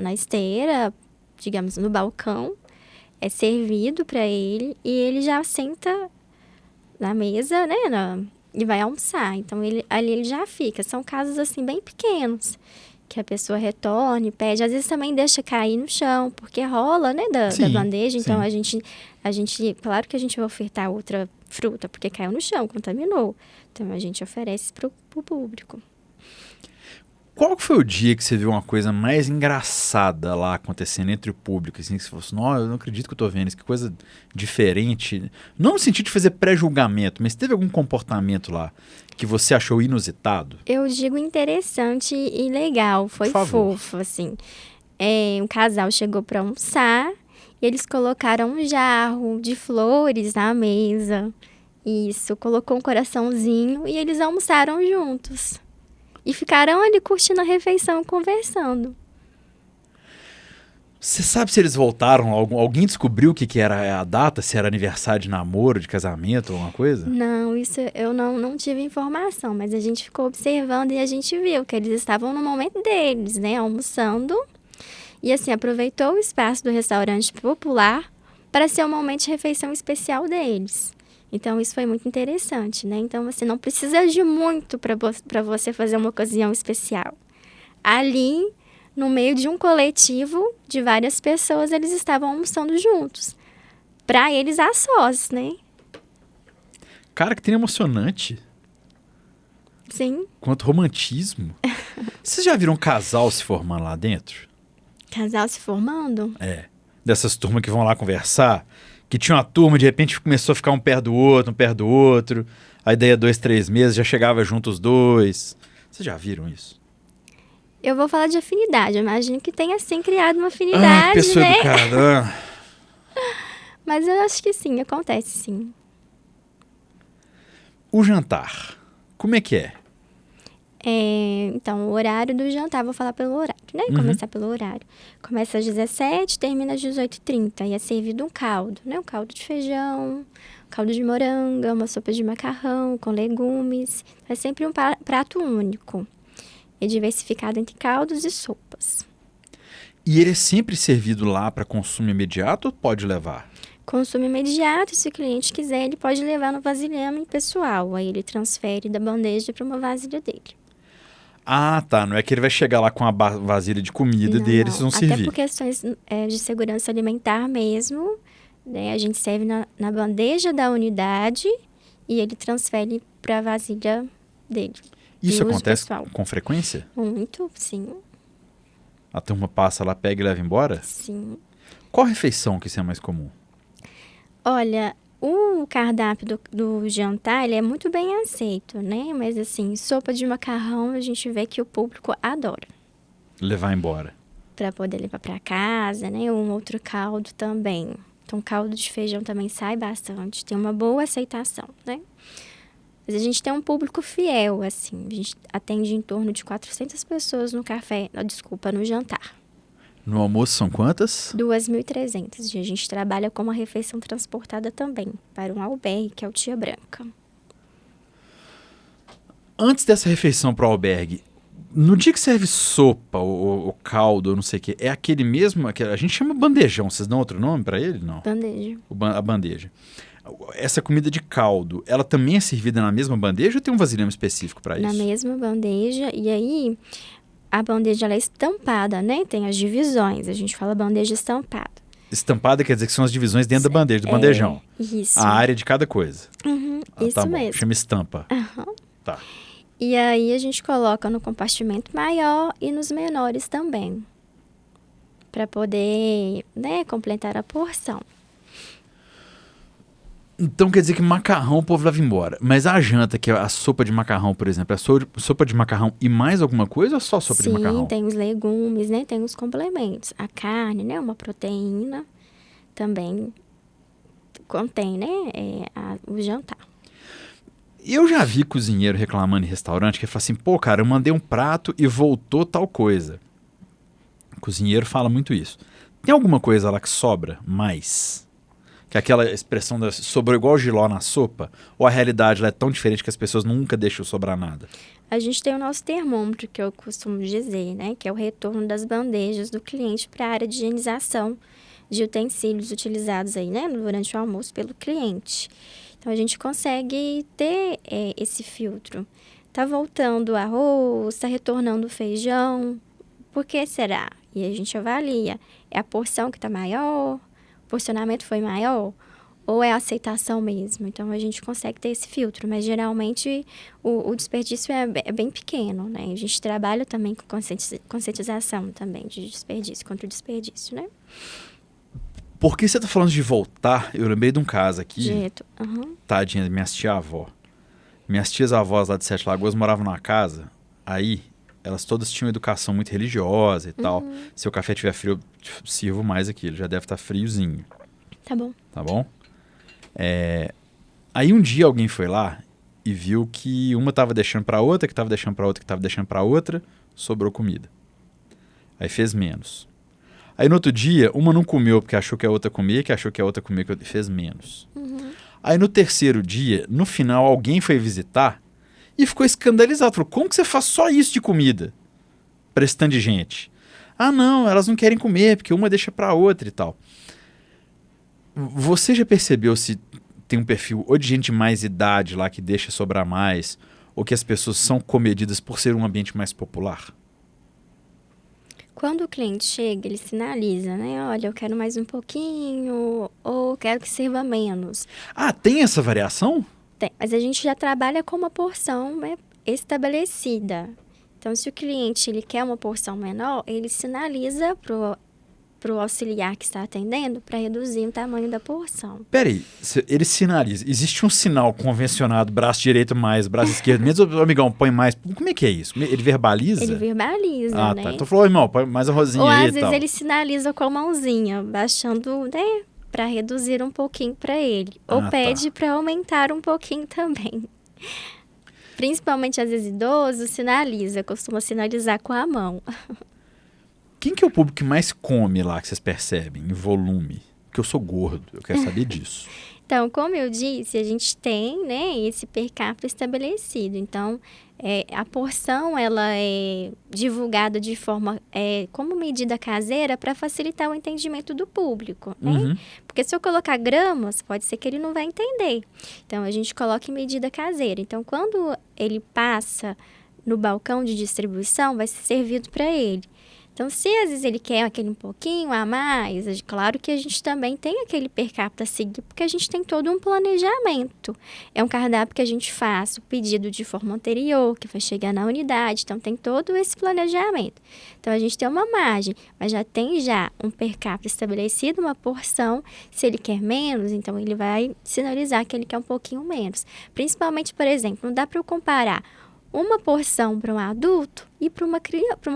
na esteira, digamos, no balcão, é servido para ele e ele já senta na mesa, né, e vai almoçar. Então, ali ele já fica. São casos, assim, bem pequenos, que a pessoa retorne, pede. Às vezes também deixa cair no chão, porque rola, né, da bandeja. Então, sim. a gente, claro que a gente vai ofertar outra fruta, porque caiu no chão, contaminou. Então, a gente oferece pro público. Qual que foi o dia que você viu uma coisa mais engraçada lá acontecendo entre o público? Assim, que você falou assim, não, eu não acredito que eu tô vendo isso, que coisa diferente. Não no sentido de fazer pré-julgamento, mas teve algum comportamento lá que você achou inusitado? Eu digo interessante e legal, foi Por favor. fofo, assim. Um casal chegou para almoçar e eles colocaram um jarro de flores na mesa. Isso, colocou um coraçãozinho e eles almoçaram juntos. E ficaram ali curtindo a refeição, conversando. Você sabe se eles voltaram? Alguém descobriu o que era a data? Se era aniversário de namoro, de casamento, alguma coisa? Não, isso eu não tive informação, mas a gente ficou observando e a gente viu que eles estavam no momento deles, né, almoçando. E assim, aproveitou o espaço do restaurante popular para ser um momento de refeição especial deles. Então, isso foi muito interessante, né? Então, você não precisa de muito para você fazer uma ocasião especial. Ali, no meio de um coletivo de várias pessoas, eles estavam almoçando juntos. Para eles, a sós, né? Cara, que tem emocionante. Sim. Quanto romantismo. Vocês já viram um casal se formando lá dentro? Casal se formando? É. Dessas turmas que vão lá conversar. Que tinha uma turma, de repente começou a ficar um perto do outro, um perto do outro. Aí daí a 2, 3 meses já chegava junto os dois. Vocês já viram isso? Eu vou falar de afinidade. Eu imagino que tenha, assim, criado uma Que afinidade, pessoa né? educada. Mas eu acho que sim, acontece sim. O jantar, como é que é? Então, o horário do jantar, vou falar pelo horário, né? Começar pelo horário. Começa às 17, termina às 18h30. E é servido um caldo, né? Um caldo de feijão, um caldo de moranga, uma sopa de macarrão com legumes. É sempre um prato único. E diversificado entre caldos e sopas. E ele é sempre servido lá para consumo imediato ou pode levar? Consumo imediato, se o cliente quiser, ele pode levar no vasilhame pessoal. Aí ele transfere da bandeja para uma vasilha dele. Ah, tá. Não é que ele vai chegar lá com a vasilha de comida dele e vocês vão Até servir. por questões de segurança alimentar mesmo, né? A gente serve na bandeja da unidade e ele transfere para a vasilha dele. Isso de uso acontece pessoal. com frequência? Muito, sim, A turma passa lá, pega e leva embora? sim. Qual refeição que isso é mais comum? Olha, o cardápio do jantar, ele é muito bem aceito, né? Mas assim, sopa de macarrão, a gente vê que o público adora. Levar embora. Para poder levar para casa, né? Um outro caldo também. Então, caldo de feijão também sai bastante, tem uma boa aceitação, né? Mas a gente tem um público fiel, assim. A gente atende em torno de 400 pessoas no no jantar. No almoço são quantas? 2.300. E a gente trabalha com uma refeição transportada também para um albergue, que é o Tia Branca. Antes dessa refeição para o albergue, no dia que serve sopa ou caldo ou não sei o que, é aquele mesmo... A gente chama bandejão, vocês dão outro nome para ele? Não. Bandeja. A bandeja. Essa comida de caldo, ela também é servida na mesma bandeja ou tem um vasilhame específico para isso? Na mesma bandeja. E aí, a bandeja ela é estampada, né? Tem as divisões. A gente fala bandeja estampada. Estampada quer dizer que são as divisões dentro da bandeja, do bandejão. Isso. A área de cada coisa. Isso tá bom. mesmo. Chama estampa. Tá. E aí, a gente coloca no compartimento maior e nos menores também. Para poder, né, completar a porção. Então quer dizer que macarrão o povo leva embora. Mas a janta, que é a sopa de macarrão, por exemplo, é sopa de macarrão e mais alguma coisa ou só sopa de macarrão? Sim, tem os legumes, né? Tem os complementos. A carne, né? Uma proteína também contém, né? O jantar. Eu já vi cozinheiro reclamando em restaurante que fala assim, pô, cara, eu mandei um prato e voltou tal coisa. O cozinheiro fala muito isso. Tem alguma coisa lá que sobra mais? Que é aquela expressão sobrou igual giló na sopa? Ou a realidade ela é tão diferente que as pessoas nunca deixam sobrar nada? A gente tem o nosso termômetro, que eu costumo dizer, né? Que é o retorno das bandejas do cliente para a área de higienização de utensílios utilizados aí, né? Durante o almoço pelo cliente. Então, a gente consegue ter esse filtro. Tá voltando o arroz, tá retornando o feijão. Por que será? E a gente avalia. É a porção que tá maior? O porcionamento foi maior? Ou é a aceitação mesmo? Então, a gente consegue ter esse filtro. Mas, geralmente, o desperdício é bem pequeno, né? A gente trabalha também com conscientização também de desperdício, contra o desperdício, né? Por que você tá falando de voltar? Eu lembrei de um caso aqui. Direto. Uhum. Tadinha, minhas tia-avó. Minhas tias-avós lá de Sete Lagoas moravam numa casa. Aí, elas todas tinham educação muito religiosa e tal. Se o café estiver frio, eu sirvo mais aquilo. Já deve estar friozinho. Tá bom. Tá bom? Aí um dia alguém foi lá e viu que uma tava deixando pra outra, que tava deixando pra outra, que tava deixando pra outra, sobrou comida. Aí fez menos. Aí no outro dia, uma não comeu porque achou que a outra comia, que achou que a outra comia e fez menos. Aí no terceiro dia, no final, alguém foi visitar e ficou escandalizado. Falou, como que você faz só isso de comida pra esse tanto de gente? Ah não, elas não querem comer porque uma deixa pra outra e tal. Você já percebeu se tem um perfil ou de gente de mais idade lá que deixa sobrar mais, ou que as pessoas são comedidas por ser um ambiente mais popular? Quando o cliente chega, ele sinaliza, né? Olha, eu quero mais um pouquinho, ou quero que sirva menos. Ah, tem essa variação? Tem, mas a gente já trabalha com uma porção, né, estabelecida. Então, se o cliente ele quer uma porção menor, ele sinaliza pro auxiliar que está atendendo para reduzir o tamanho da porção. Peraí, ele sinaliza. Existe um sinal convencionado, braço direito mais, braço esquerdo menos, ou amigão, põe mais. Como é que é isso? Ele verbaliza? Ele verbaliza, né? Tá. Então falou, irmão, põe mais arrozinho ou aí às e vezes tal. ele sinaliza com a mãozinha, baixando, né, para reduzir um pouquinho para ele. Ou pede para aumentar um pouquinho também. Principalmente às vezes idoso, costuma sinalizar com a mão. Quem que é o público que mais come lá, que vocês percebem, em volume? Porque eu sou gordo, eu quero saber disso. Então, como eu disse, a gente tem, né, esse per capita estabelecido. Então, a porção ela é divulgada de forma como medida caseira para facilitar o entendimento do público. Né? Porque se eu colocar gramas, pode ser que ele não vai entender. Então, a gente coloca em medida caseira. Então, quando ele passa no balcão de distribuição, vai ser servido para ele. Então, se às vezes ele quer aquele um pouquinho a mais, claro que a gente também tem aquele per capita a seguir, porque a gente tem todo um planejamento. É um cardápio que a gente faz o pedido de forma anterior, que vai chegar na unidade, então tem todo esse planejamento. Então, a gente tem uma margem, mas já tem um per capita estabelecido, uma porção. Se ele quer menos, então ele vai sinalizar que ele quer um pouquinho menos. Principalmente, por exemplo, não dá para eu comparar uma porção para um adulto e para uma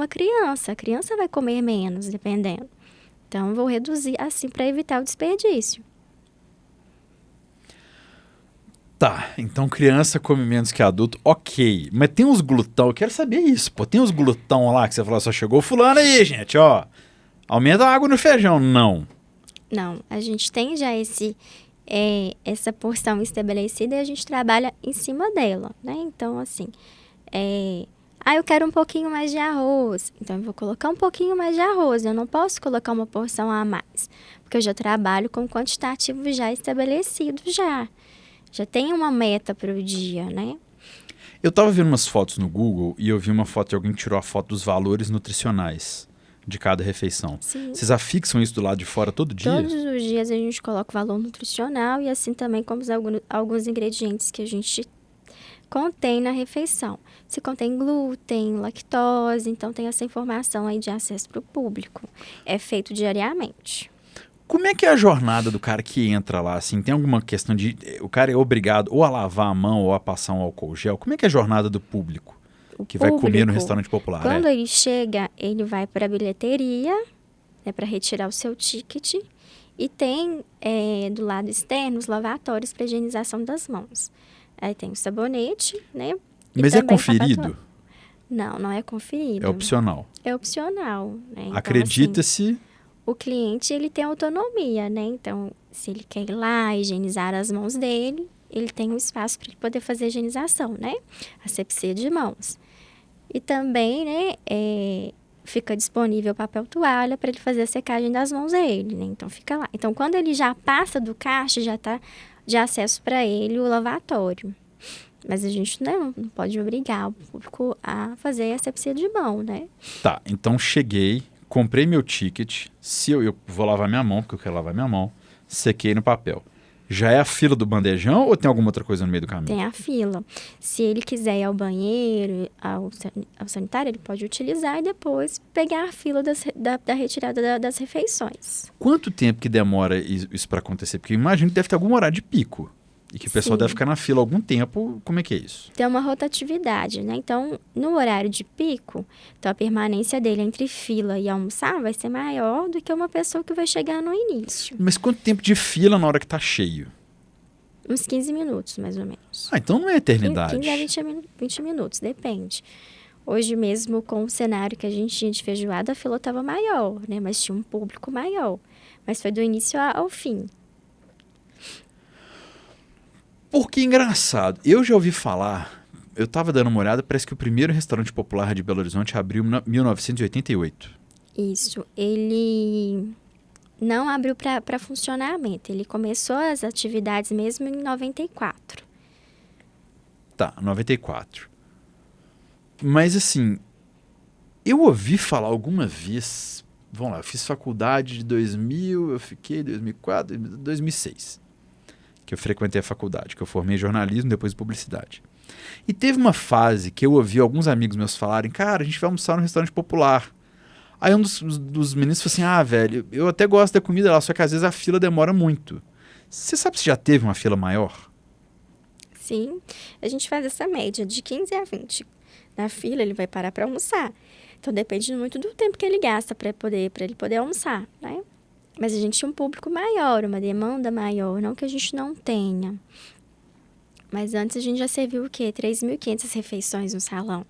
criança. A criança vai comer menos, dependendo. Então, eu vou reduzir assim para evitar o desperdício. Tá, então criança come menos que adulto, ok. Mas tem uns glutão, eu quero saber isso, pô. Tem uns glutão lá que você falou, só chegou fulano aí, gente, ó. Aumenta a água no feijão. Não. Não, a gente tem já essa porção estabelecida e a gente trabalha em cima dela, né? Então, assim... eu quero um pouquinho mais de arroz. Então, eu vou colocar um pouquinho mais de arroz. Eu não posso colocar uma porção a mais. Porque eu já trabalho com quantitativo já estabelecido já. Já tem uma meta para o dia, né? Eu tava vendo umas fotos no Google e eu vi uma foto de alguém que tirou a foto dos valores nutricionais de cada refeição. Sim. Vocês afixam isso do lado de fora todo dia? Todos os dias a gente coloca o valor nutricional e assim também como alguns ingredientes que a gente contém na refeição. Se contém glúten, lactose, então tem essa informação aí de acesso para o público. É feito diariamente. Como é que é a jornada do cara que entra lá? Assim, tem alguma questão de... O cara é obrigado ou a lavar a mão ou a passar um álcool gel? Como é que é a jornada do público que vai comer no restaurante popular? Quando ele chega, ele vai para a bilheteria, para retirar o seu ticket. E tem do lado externo os lavatórios para higienização das mãos. Aí tem o sabonete, né? Mas é conferido? Não, não é conferido. É opcional. É opcional, né? Então, acredita-se... Assim, o cliente ele tem autonomia, né? Então, se ele quer ir lá higienizar as mãos dele, ele tem um espaço para ele poder fazer a higienização, né? Asepsia de mãos. E também, né, fica disponível papel toalha para ele fazer a secagem das mãos dele, né? Então, fica lá. Então, quando ele já passa do caixa, já está de acesso para ele o lavatório. Mas a gente não pode obrigar o público a fazer a asepsia de mão, né? Tá, então cheguei, comprei meu ticket, se eu vou lavar minha mão, porque eu quero lavar minha mão, sequei no papel. Já é a fila do bandejão ou tem alguma outra coisa no meio do caminho? Tem a fila. Se ele quiser ir ao banheiro, ao sanitário, ele pode utilizar e depois pegar a fila da retirada das refeições. Quanto tempo que demora isso para acontecer? Porque eu imagino que deve ter algum horário de pico. E que o pessoal deve ficar na fila algum tempo. Como é que é isso? Tem uma rotatividade, né? Então, no horário de pico, então a permanência dele entre fila e almoçar vai ser maior do que uma pessoa que vai chegar no início. Mas quanto tempo de fila na hora que tá cheio? Uns 15 minutos, mais ou menos. Ah, então não é eternidade. 15 a 20 minutos, depende. Hoje mesmo, com o cenário que a gente tinha de feijoada, a fila estava maior, né? Mas tinha um público maior. Mas foi do início ao fim. Porque engraçado, eu já ouvi falar, eu tava dando uma olhada, parece que o primeiro restaurante popular de Belo Horizonte abriu em 1988. Isso, ele não abriu para funcionamento, ele começou as atividades mesmo em 94. Tá, 94. Mas assim, eu ouvi falar alguma vez, vamos lá, eu fiz faculdade de 2000, eu fiquei 2004, 2006. Que eu frequentei a faculdade, que eu formei em jornalismo, depois em publicidade. E teve uma fase que eu ouvi alguns amigos meus falarem, cara, a gente vai almoçar num restaurante popular. Aí um dos meninos falou assim, ah, velho, eu até gosto da comida lá, só que às vezes a fila demora muito. Você sabe se já teve uma fila maior? Sim, a gente faz essa média de 15 a 20. Na fila ele vai parar para almoçar. Então depende muito do tempo que ele gasta para ele poder almoçar, né? Mas a gente tinha um público maior, uma demanda maior, não que a gente não tenha. Mas antes a gente já serviu o quê? 3.500 refeições no salão.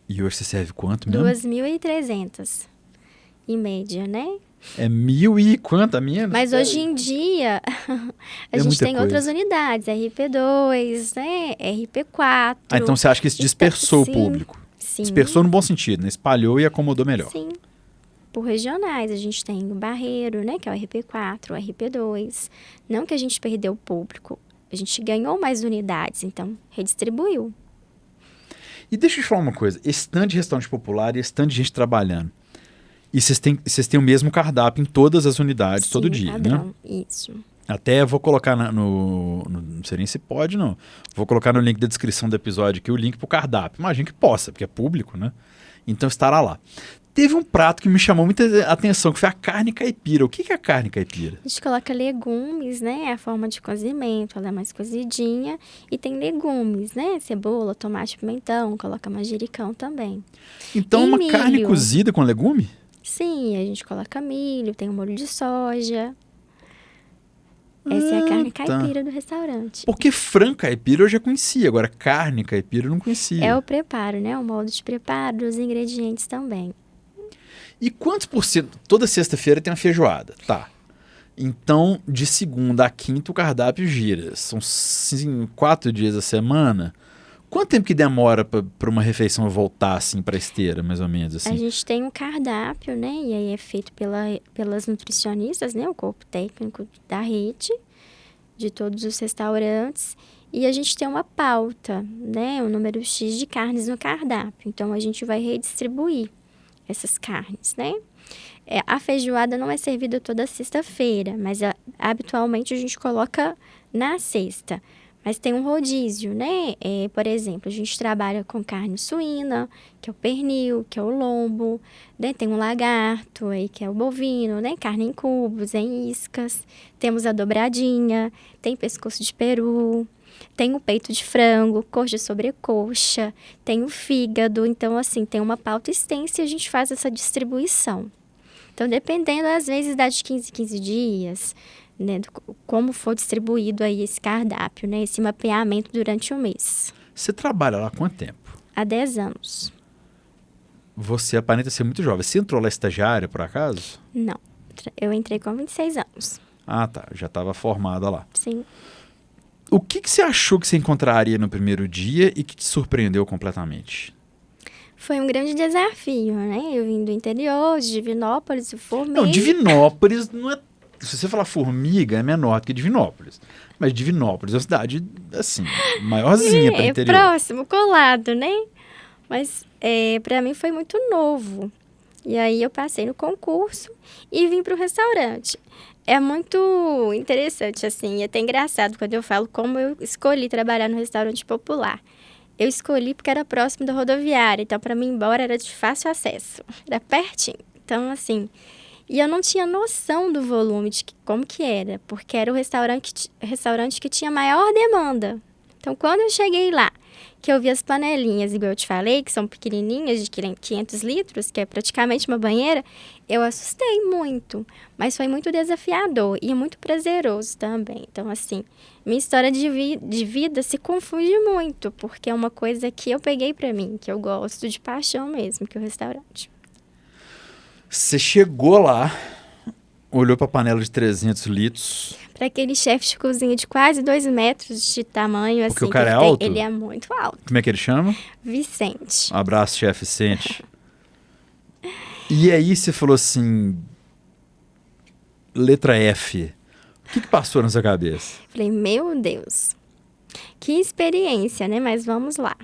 E hoje você serve quanto mesmo? 2.300, em média, né? É 1.000 e quanto a minha? Mas hoje em dia, a gente tem outras unidades, RP2, né? RP4. Ah, então você acha que isso dispersou o público? Sim. Dispersou no bom sentido, né? Espalhou e acomodou melhor. Sim. Por regionais, a gente tem o Barreiro, né, que é o RP4, o RP2. Não que a gente perdeu o público, a gente ganhou mais unidades, então redistribuiu. E deixa eu te falar uma coisa, esse tanto de restaurante popular e esse tanto de gente trabalhando, e vocês têm o mesmo cardápio em todas as unidades, Sim, todo dia, padrão, né? Isso. Até vou colocar não sei nem se pode, não. Vou colocar no link da descrição do episódio aqui o link pro cardápio. Imagino que possa, porque é público, né? Então estará lá. Teve um prato que me chamou muita atenção, que foi a carne caipira. O que é a carne caipira? A gente coloca legumes, né? É a forma de cozimento, ela é mais cozidinha. E tem legumes, né? Cebola, tomate, pimentão, coloca manjericão também. Então, uma carne cozida com legume? Sim, a gente coloca milho, tem um molho de soja. Essa é a carne caipira do restaurante. Porque frango caipira eu já conhecia, agora carne caipira eu não conhecia. É o preparo, né? O modo de preparo, os ingredientes também. E quantos por cento? Toda sexta-feira tem uma feijoada, tá. Então, de segunda a quinta o cardápio gira. São 4 dias a semana. Quanto tempo que demora para uma refeição voltar assim para a esteira, mais ou menos assim? A gente tem um cardápio, né? E aí é feito pelas nutricionistas, né? O corpo técnico da rede, de todos os restaurantes. E a gente tem uma pauta, né? O número X de carnes no cardápio. Então, a gente vai redistribuir essas carnes, né? A feijoada não é servida toda sexta-feira, mas habitualmente a gente coloca na sexta. Mas tem um rodízio, né? Por exemplo, a gente trabalha com carne suína, que é o pernil, que é o lombo, né? Tem um lagarto, aí, que é o bovino, né? Carne em cubos, em iscas. Temos a dobradinha, tem pescoço de peru, tem o peito de frango, coxa sobre coxa, tem o fígado. Então, assim, tem uma pauta extensa e a gente faz essa distribuição. Então, dependendo, às vezes, dá de 15 em 15 dias, né, como for distribuído aí esse cardápio, né, esse mapeamento durante o mês. Você trabalha lá há quanto tempo? Há 10 anos. Você aparenta ser muito jovem. Você entrou lá estagiária, por acaso? Não, eu entrei com 26 anos. Ah, tá. Já estava formada lá. Sim. O que você achou que você encontraria no primeiro dia e que te surpreendeu completamente? Foi um grande desafio, né? Eu vim do interior, de Divinópolis, eu formei. Não, Divinópolis não é... Se você falar Formiga, é menor do que Divinópolis. Mas Divinópolis é uma cidade, assim, maiorzinha para o interior. Próximo, colado, né? Mas para mim foi muito novo. E aí eu passei no concurso e vim para o restaurante. É muito interessante, assim, e até engraçado quando eu falo como eu escolhi trabalhar no restaurante popular. Eu escolhi porque era próximo da rodoviária, então para mim ir embora era de fácil acesso, era pertinho. Então, assim, e eu não tinha noção do volume, como que era, porque era o restaurante que tinha maior demanda. Então, quando eu cheguei lá, que eu vi as panelinhas, igual eu te falei, que são pequenininhas, de 500 litros, que é praticamente uma banheira, eu assustei muito. Mas foi muito desafiador e muito prazeroso também. Então, assim, minha história de vida se confunde muito, porque é uma coisa que eu peguei pra mim, que eu gosto de paixão mesmo, que é o restaurante. Você chegou lá, olhou para a panela de 300 litros. Para aquele chefe de cozinha de quase 2 metros de tamanho, Porque assim, o cara é ele alto? ele é muito alto. Como é que ele chama? Vicente. Abraço, chefe Vicente. E aí você falou assim, letra F. O que passou na sua cabeça? Falei, meu Deus, que experiência, né? Mas vamos lá.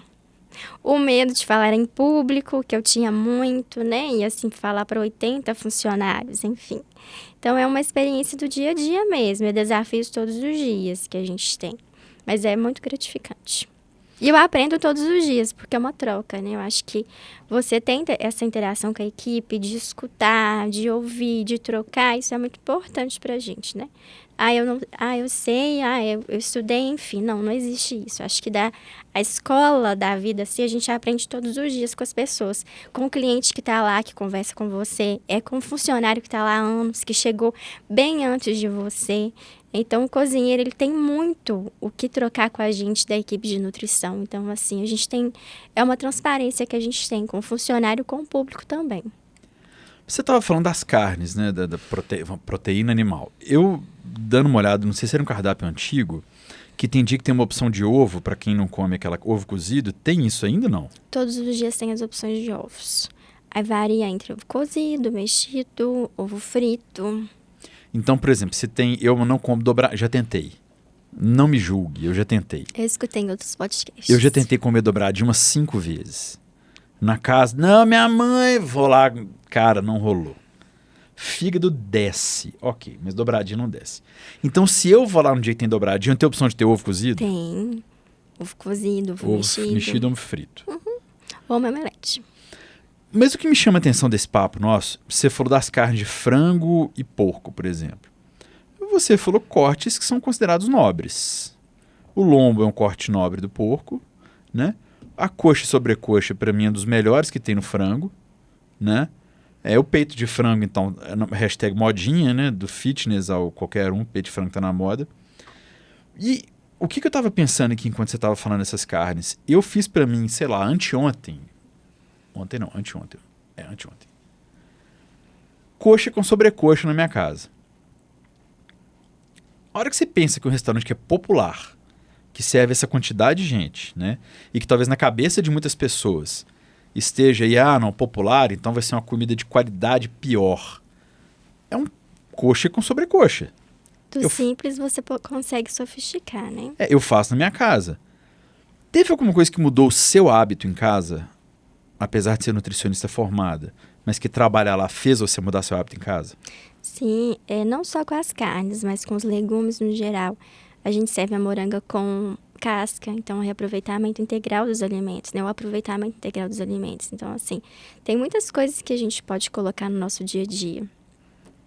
O medo de falar em público, que eu tinha muito, né? E assim, falar para 80 funcionários, enfim. Então, é uma experiência do dia a dia mesmo, é desafios todos os dias que a gente tem. Mas é muito gratificante. E eu aprendo todos os dias, porque é uma troca, né? Eu acho que você tem essa interação com a equipe, de escutar, de ouvir, de trocar, isso é muito importante pra gente, né? Eu sei, eu estudei, enfim, não existe isso. Acho que a escola da vida, assim, a gente aprende todos os dias com as pessoas. Com o cliente que tá lá, que conversa com você, com o funcionário que tá lá há anos, que chegou bem antes de você. Então, o cozinheiro, ele tem muito o que trocar com a gente da equipe de nutrição. Então, assim, a gente tem... É uma transparência que a gente tem com o funcionário e com o público também. Você estava falando das carnes, né? Da proteína animal. Eu, dando uma olhada, não sei se era um cardápio antigo, que tem dia que tem uma opção de ovo para quem não come aquela ovo cozido. Tem isso ainda, não? Todos os dias tem as opções de ovos. Aí varia entre ovo cozido, mexido, ovo frito. Então, por exemplo, se tem... Eu não como dobradinha. Já tentei. Não me julgue, eu já tentei. Eu escutei em outros podcasts. Eu já tentei comer dobradinha umas 5 vezes. Na casa, não, minha mãe, vou lá, cara, não rolou. Fígado desce, ok, mas dobradinha não desce. Então, se eu vou lá no dia que tem dobradinha, tem a opção de ter ovo cozido? Tem. Ovo cozido, ovo mexido. Mexido ou frito. Ou omelete. Mas o que me chama a atenção desse papo nosso, você falou das carnes de frango e porco, por exemplo. Você falou cortes que são considerados nobres. O lombo é um corte nobre do porco, né? A coxa e sobrecoxa, para mim, é um dos melhores que tem no frango, né? O peito de frango, então, hashtag modinha, né? Do fitness ao qualquer um, peito de frango tá na moda. E o que eu tava pensando aqui enquanto você tava falando dessas carnes? Eu fiz para mim, sei lá, anteontem. Anteontem. Coxa com sobrecoxa na minha casa. A hora que você pensa que um restaurante que é popular, que serve essa quantidade de gente, né? E que talvez na cabeça de muitas pessoas esteja aí, não, popular, então vai ser uma comida de qualidade pior. É um coxa com sobrecoxa. Do simples você consegue sofisticar, né? Eu faço na minha casa. Teve alguma coisa que mudou o seu hábito em casa, apesar de ser nutricionista formada, mas que trabalhar lá fez você mudar seu hábito em casa? Sim, não só com as carnes, mas com os legumes no geral. A gente serve a moranga com casca, então o reaproveitamento integral dos alimentos, né? O aproveitamento integral dos alimentos. Então, assim, tem muitas coisas que a gente pode colocar no nosso dia a dia.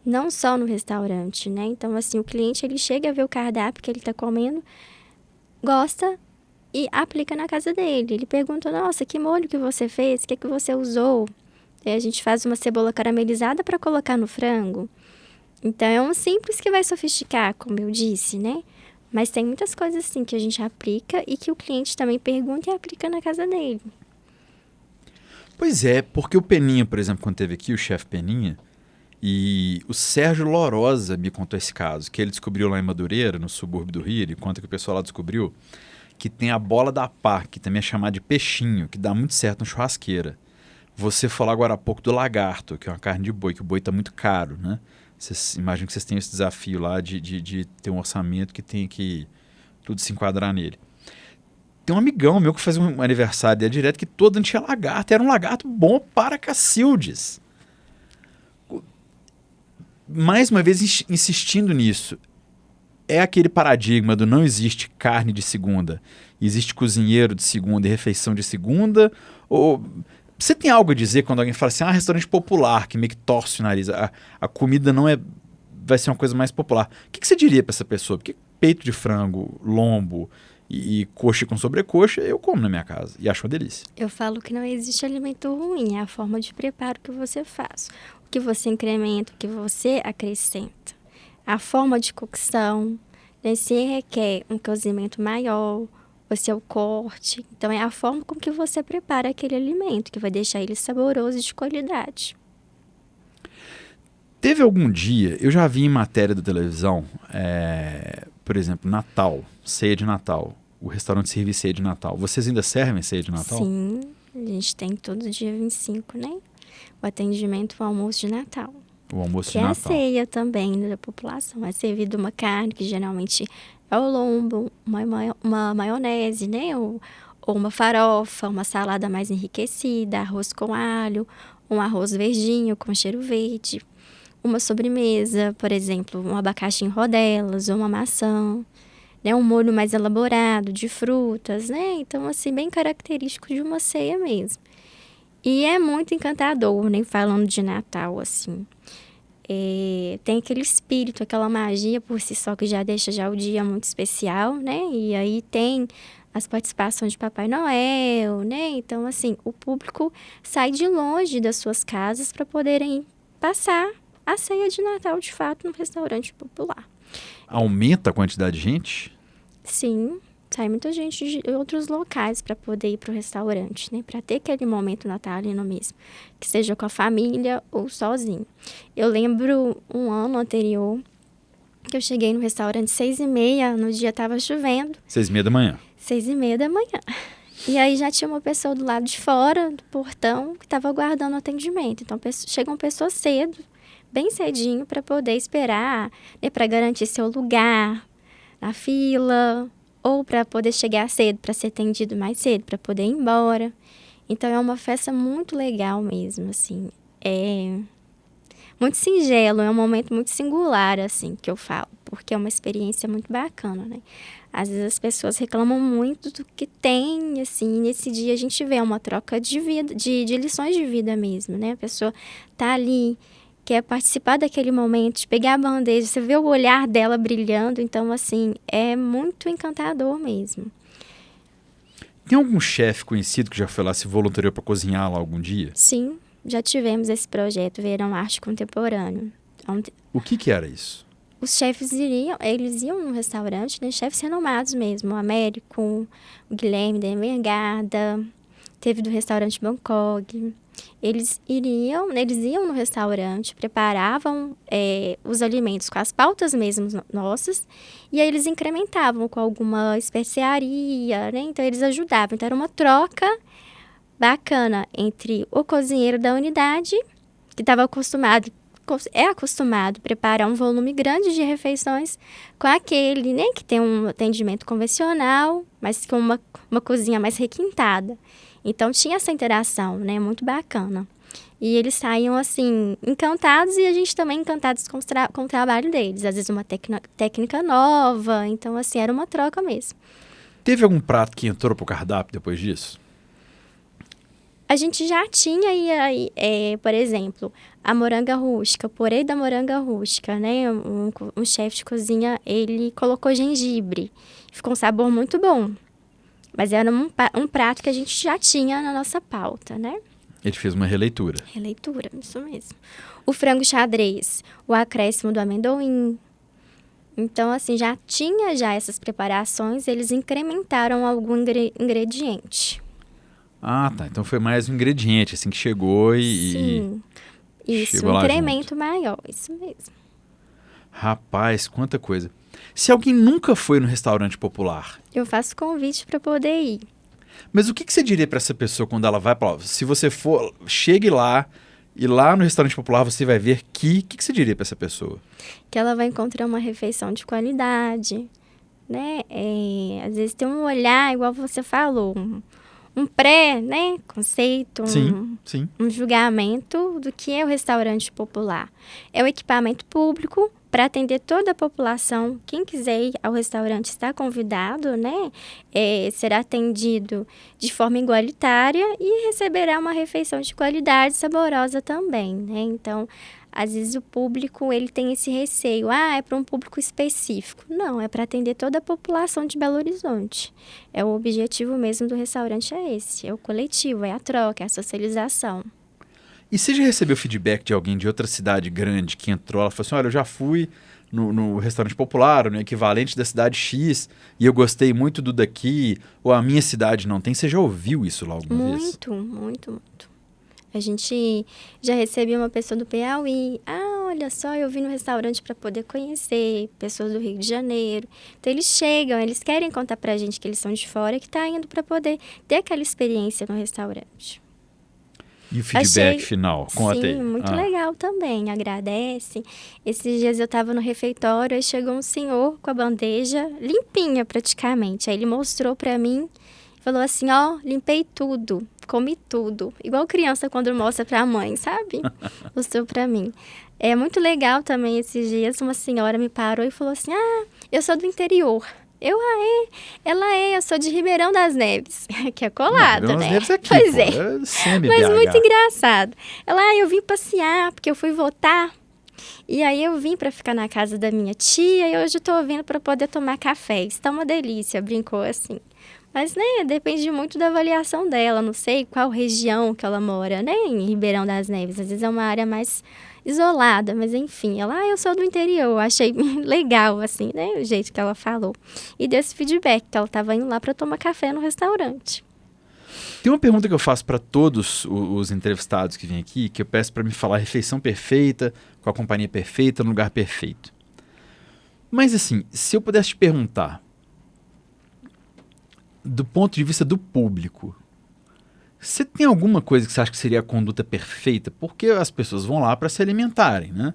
Não só no restaurante, né? Então, assim, o cliente, ele chega a ver o cardápio que ele está comendo, gosta e aplica na casa dele. Ele pergunta, nossa, que molho que você fez? O que você usou? E a gente faz uma cebola caramelizada para colocar no frango. Então, é um simples que vai sofisticar, como eu disse, né? Mas tem muitas coisas assim que a gente aplica e que o cliente também pergunta e aplica na casa dele. Pois é, porque o Peninha, por exemplo, quando teve aqui, o chefe Peninha, e o Sérgio Lorosa me contou esse caso, que ele descobriu lá em Madureira, no subúrbio do Rio, ele conta que o pessoal lá descobriu que tem a bola da pá, que também é chamada de peixinho, que dá muito certo na churrasqueira. Você falou agora há pouco do lagarto, que é uma carne de boi, que o boi está muito caro, né? Vocês imaginam que vocês têm esse desafio lá de ter um orçamento que tem que tudo se enquadrar nele. Tem um amigão meu que fazia um aniversário dele direto que todo ano tinha lagarto. Era um lagarto bom para Cacildes. Mais uma vez, insistindo nisso, é aquele paradigma do não existe carne de segunda, existe cozinheiro de segunda e refeição de segunda? Ou você tem algo a dizer quando alguém fala assim, restaurante popular, que meio que torce o nariz, a comida não é, vai ser uma coisa mais popular. O que você diria para essa pessoa? Porque peito de frango, lombo e coxa com sobrecoxa, eu como na minha casa e acho uma delícia. Eu falo que não existe alimento ruim, é a forma de preparo que você faz. O que você incrementa, o que você acrescenta. A forma de cocção, né, se requer um cozimento maior, o seu corte. Então, é a forma com que você prepara aquele alimento, que vai deixar ele saboroso e de qualidade. Teve algum dia, eu já vi em matéria da televisão, por exemplo, Natal, ceia de Natal. O restaurante serve ceia de Natal. Vocês ainda servem ceia de Natal? Sim, a gente tem todo dia 25, né? O atendimento, o almoço de Natal. O almoço que de é Natal. a ceia também da população. É servido uma carne, que geralmente é o lombo, uma maionese, né? Ou uma farofa, uma salada mais enriquecida, arroz com alho, um arroz verdinho com cheiro verde. Uma sobremesa, por exemplo, um abacaxi em rodelas ou uma maçã. Né? Um molho mais elaborado, de frutas, né? Então, assim, bem característico de uma ceia mesmo. E é muito encantador, né? Falando de Natal, assim. Tem aquele espírito, aquela magia por si só que já deixa já o dia muito especial, né? E aí tem as participações de Papai Noel, né? Então, assim, o público sai de longe das suas casas para poderem passar a ceia de Natal, de fato, no restaurante popular. Aumenta a quantidade de gente? Sim, sai muita gente de outros locais para poder ir para o restaurante, né? Para ter aquele momento natalino mesmo, que seja com a família ou sozinho. Eu lembro um ano anterior que eu cheguei no restaurante 6h30, no dia estava chovendo. 6h30 da manhã? 6h30 da manhã. E aí já tinha uma pessoa do lado de fora do portão que estava aguardando o atendimento. Então chegam pessoas cedo, bem cedinho, para poder esperar, né? Para garantir seu lugar na fila, ou para poder chegar cedo, para ser atendido mais cedo, para poder ir embora. Então, é uma festa muito legal mesmo, assim. É muito singelo, é um momento muito singular, assim, que eu falo, porque é uma experiência muito bacana, né? Às vezes as pessoas reclamam muito do que tem, assim, nesse dia a gente vê uma troca de vida, de lições de vida mesmo, né? A pessoa tá ali, quer participar daquele momento, de pegar a bandeja, você vê o olhar dela brilhando, então, assim, é muito encantador mesmo. Tem algum chefe conhecido que já foi lá, se voluntariou para cozinhar lá algum dia? Sim, já tivemos esse projeto, Verão Arte Contemporâneo. O que era isso? Os chefes eles iam no restaurante, né? Chefes renomados mesmo, o Américo, o Guilherme da Envergada, teve do restaurante Bangkok. Eles iam no restaurante, preparavam os alimentos com as pautas mesmo nossas, e aí eles incrementavam com alguma especiaria, né? Então eles ajudavam. Então era uma troca bacana entre o cozinheiro da unidade, que estava acostumado a preparar um volume grande de refeições, com aquele, né, que tem um atendimento convencional, mas com uma cozinha mais requintada. Então, tinha essa interação, né? Muito bacana. E eles saíam, assim, encantados e a gente também encantados com o trabalho deles. Às vezes uma técnica nova. Então, assim, era uma troca mesmo. Teve algum prato que entrou pro cardápio depois disso? A gente já tinha, por exemplo, a moranga rústica, o purê da moranga rústica, né? Um chefe de cozinha, ele colocou gengibre. Ficou um sabor muito bom. Mas era um prato que a gente já tinha na nossa pauta, né? Ele fez uma releitura. Releitura, isso mesmo. O frango xadrez, o acréscimo do amendoim. Então, assim, já tinha essas preparações, eles incrementaram algum ingrediente. Ah, tá. Então foi mais um ingrediente, assim, que chegou Sim, isso, chegou um lá incremento junto. maior, isso mesmo. Rapaz, quanta coisa. Se alguém nunca foi no restaurante popular, Eu faço convite para poder ir. mas o que que você diria pra essa pessoa quando ela vai pra lá? Se você for, chegue lá e lá no restaurante popular você vai ver que, o que que você diria pra essa pessoa? Que ela vai encontrar uma refeição de qualidade, né? Às vezes tem um olhar, igual você falou, um pré, né, conceito, Sim, sim. um julgamento do que é o restaurante popular. É um equipamento público para atender toda a população. Quem quiser ir ao restaurante está convidado, né? Será atendido de forma igualitária e receberá uma refeição de qualidade saborosa também, né? Então, às vezes o público ele tem esse receio, é para um público específico. Não, é para atender toda a população de Belo Horizonte. O objetivo mesmo do restaurante é esse, é o coletivo, é a troca, é a socialização. E você já recebeu feedback de alguém de outra cidade grande que entrou, ela falou assim, olha, eu já fui no restaurante popular, no equivalente da cidade X, e eu gostei muito do daqui, ou a minha cidade não tem. Você já ouviu isso lá alguma vez? Muito, muito, muito. A gente já recebeu uma pessoa do Piauí. Olha só, eu vim no restaurante para poder conhecer pessoas do Rio de Janeiro. Então, eles chegam, eles querem contar pra gente que eles são de fora, que tá indo para poder ter aquela experiência no restaurante. E o feedback Achei, final? Conta aí. sim, muito legal também, agradece. Esses dias eu estava no refeitório, aí chegou um senhor com a bandeja limpinha praticamente. Aí ele mostrou para mim, falou assim, limpei tudo, comi tudo. Igual criança quando mostra para a mãe, sabe? Mostrou para mim. É muito legal também esses dias, uma senhora me parou e falou assim, eu sou do interior. Eu sou de Ribeirão das Neves, que é colado, Ribeirão das né? Neves é aqui, Pois pô, é. é semi Mas BH. muito engraçado. Eu vim passear, porque eu fui votar. E aí eu vim para ficar na casa da minha tia e hoje eu tô vindo para poder tomar café. Isso tá uma delícia, brincou assim. Mas, né, depende muito da avaliação dela. Não sei qual região que ela mora, né, em Ribeirão das Neves. Às vezes é uma área mais isolada, mas enfim. Eu sou do interior. Eu achei legal, assim, né, o jeito que ela falou. E deu esse feedback, que ela tava indo lá para tomar café no restaurante. Tem uma pergunta que eu faço para todos os entrevistados que vêm aqui, que eu peço para me falar a refeição perfeita, com a companhia perfeita, no lugar perfeito. Mas assim, se eu pudesse te perguntar, do ponto de vista do público, você tem alguma coisa que você acha que seria a conduta perfeita? Porque as pessoas vão lá para se alimentarem, né?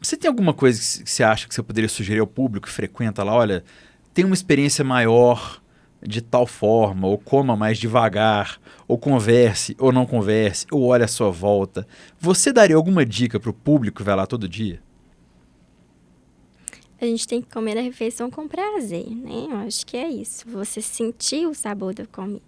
Você tem alguma coisa que você acha que você poderia sugerir ao público que frequenta lá? Olha, tem uma experiência maior de tal forma, ou coma mais devagar, ou converse, ou não converse, ou olhe à sua volta. Você daria alguma dica para o público que vai lá todo dia? A gente tem que comer a refeição com prazer, né? Eu acho que é isso. Você sentir o sabor da comida.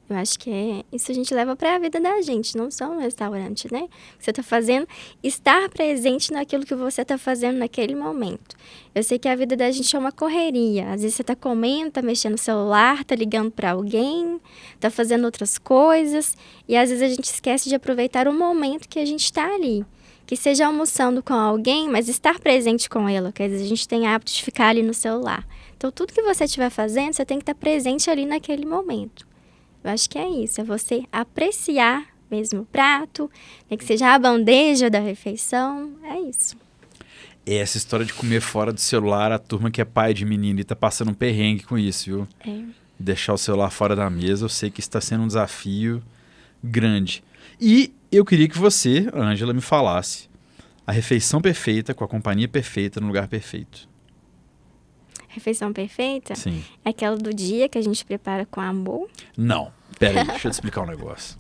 Eu acho que isso a gente leva para a vida da gente, não só no restaurante, né? O que você está fazendo, estar presente naquilo que você está fazendo naquele momento. Eu sei que a vida da gente é uma correria. Às vezes você está comendo, está mexendo no celular, está ligando para alguém, está fazendo outras coisas. E às vezes a gente esquece de aproveitar o momento que a gente está ali. Que seja almoçando com alguém, mas estar presente com ela. Porque às vezes a gente tem hábito de ficar ali no celular. Então, tudo que você estiver fazendo, você tem que estar presente ali naquele momento. Eu acho que é isso, é você apreciar mesmo o prato, né, que seja a bandeja da refeição, é isso. Essa história de comer fora do celular, a turma que é pai de menino e tá passando um perrengue com isso, viu? Deixar o celular fora da mesa, eu sei que está sendo um desafio grande. E eu queria que você, Ângela, me falasse a refeição perfeita, com a companhia perfeita, no lugar perfeito. Refeição perfeita? Sim. É aquela do dia que a gente prepara com amor? Não, pera aí, deixa eu te explicar um negócio.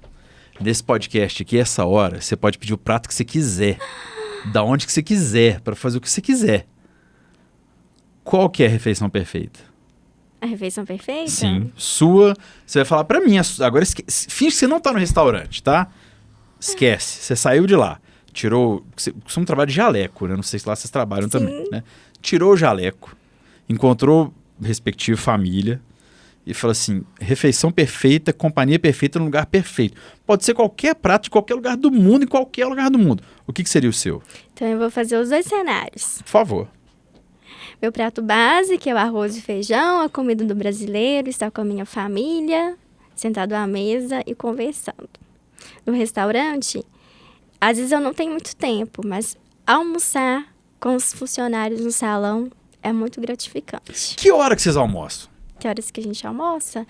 Nesse podcast aqui, essa hora, você pode pedir o prato que você quiser, da onde que você quiser, para fazer o que você quiser. Qual que é a refeição perfeita? A refeição perfeita? Sim, sua. Você vai falar pra mim, agora finge que você não tá no restaurante, tá? Esquece, você saiu de lá, tirou, você costuma trabalhar de jaleco, né? Não sei se lá vocês trabalham também, né? Tirou o jaleco, encontrou respectiva família e falou assim, refeição perfeita, companhia perfeita no lugar perfeito. Pode ser qualquer prato de qualquer lugar do mundo, em qualquer lugar do mundo. O que seria o seu? Então eu vou fazer os dois cenários. Por favor. Meu prato base, que é o arroz e feijão, a comida do brasileiro, estar com a minha família, sentado à mesa e conversando. No restaurante, às vezes eu não tenho muito tempo, mas almoçar com os funcionários no salão é muito gratificante. Que hora que vocês almoçam? Que horas que a gente almoça?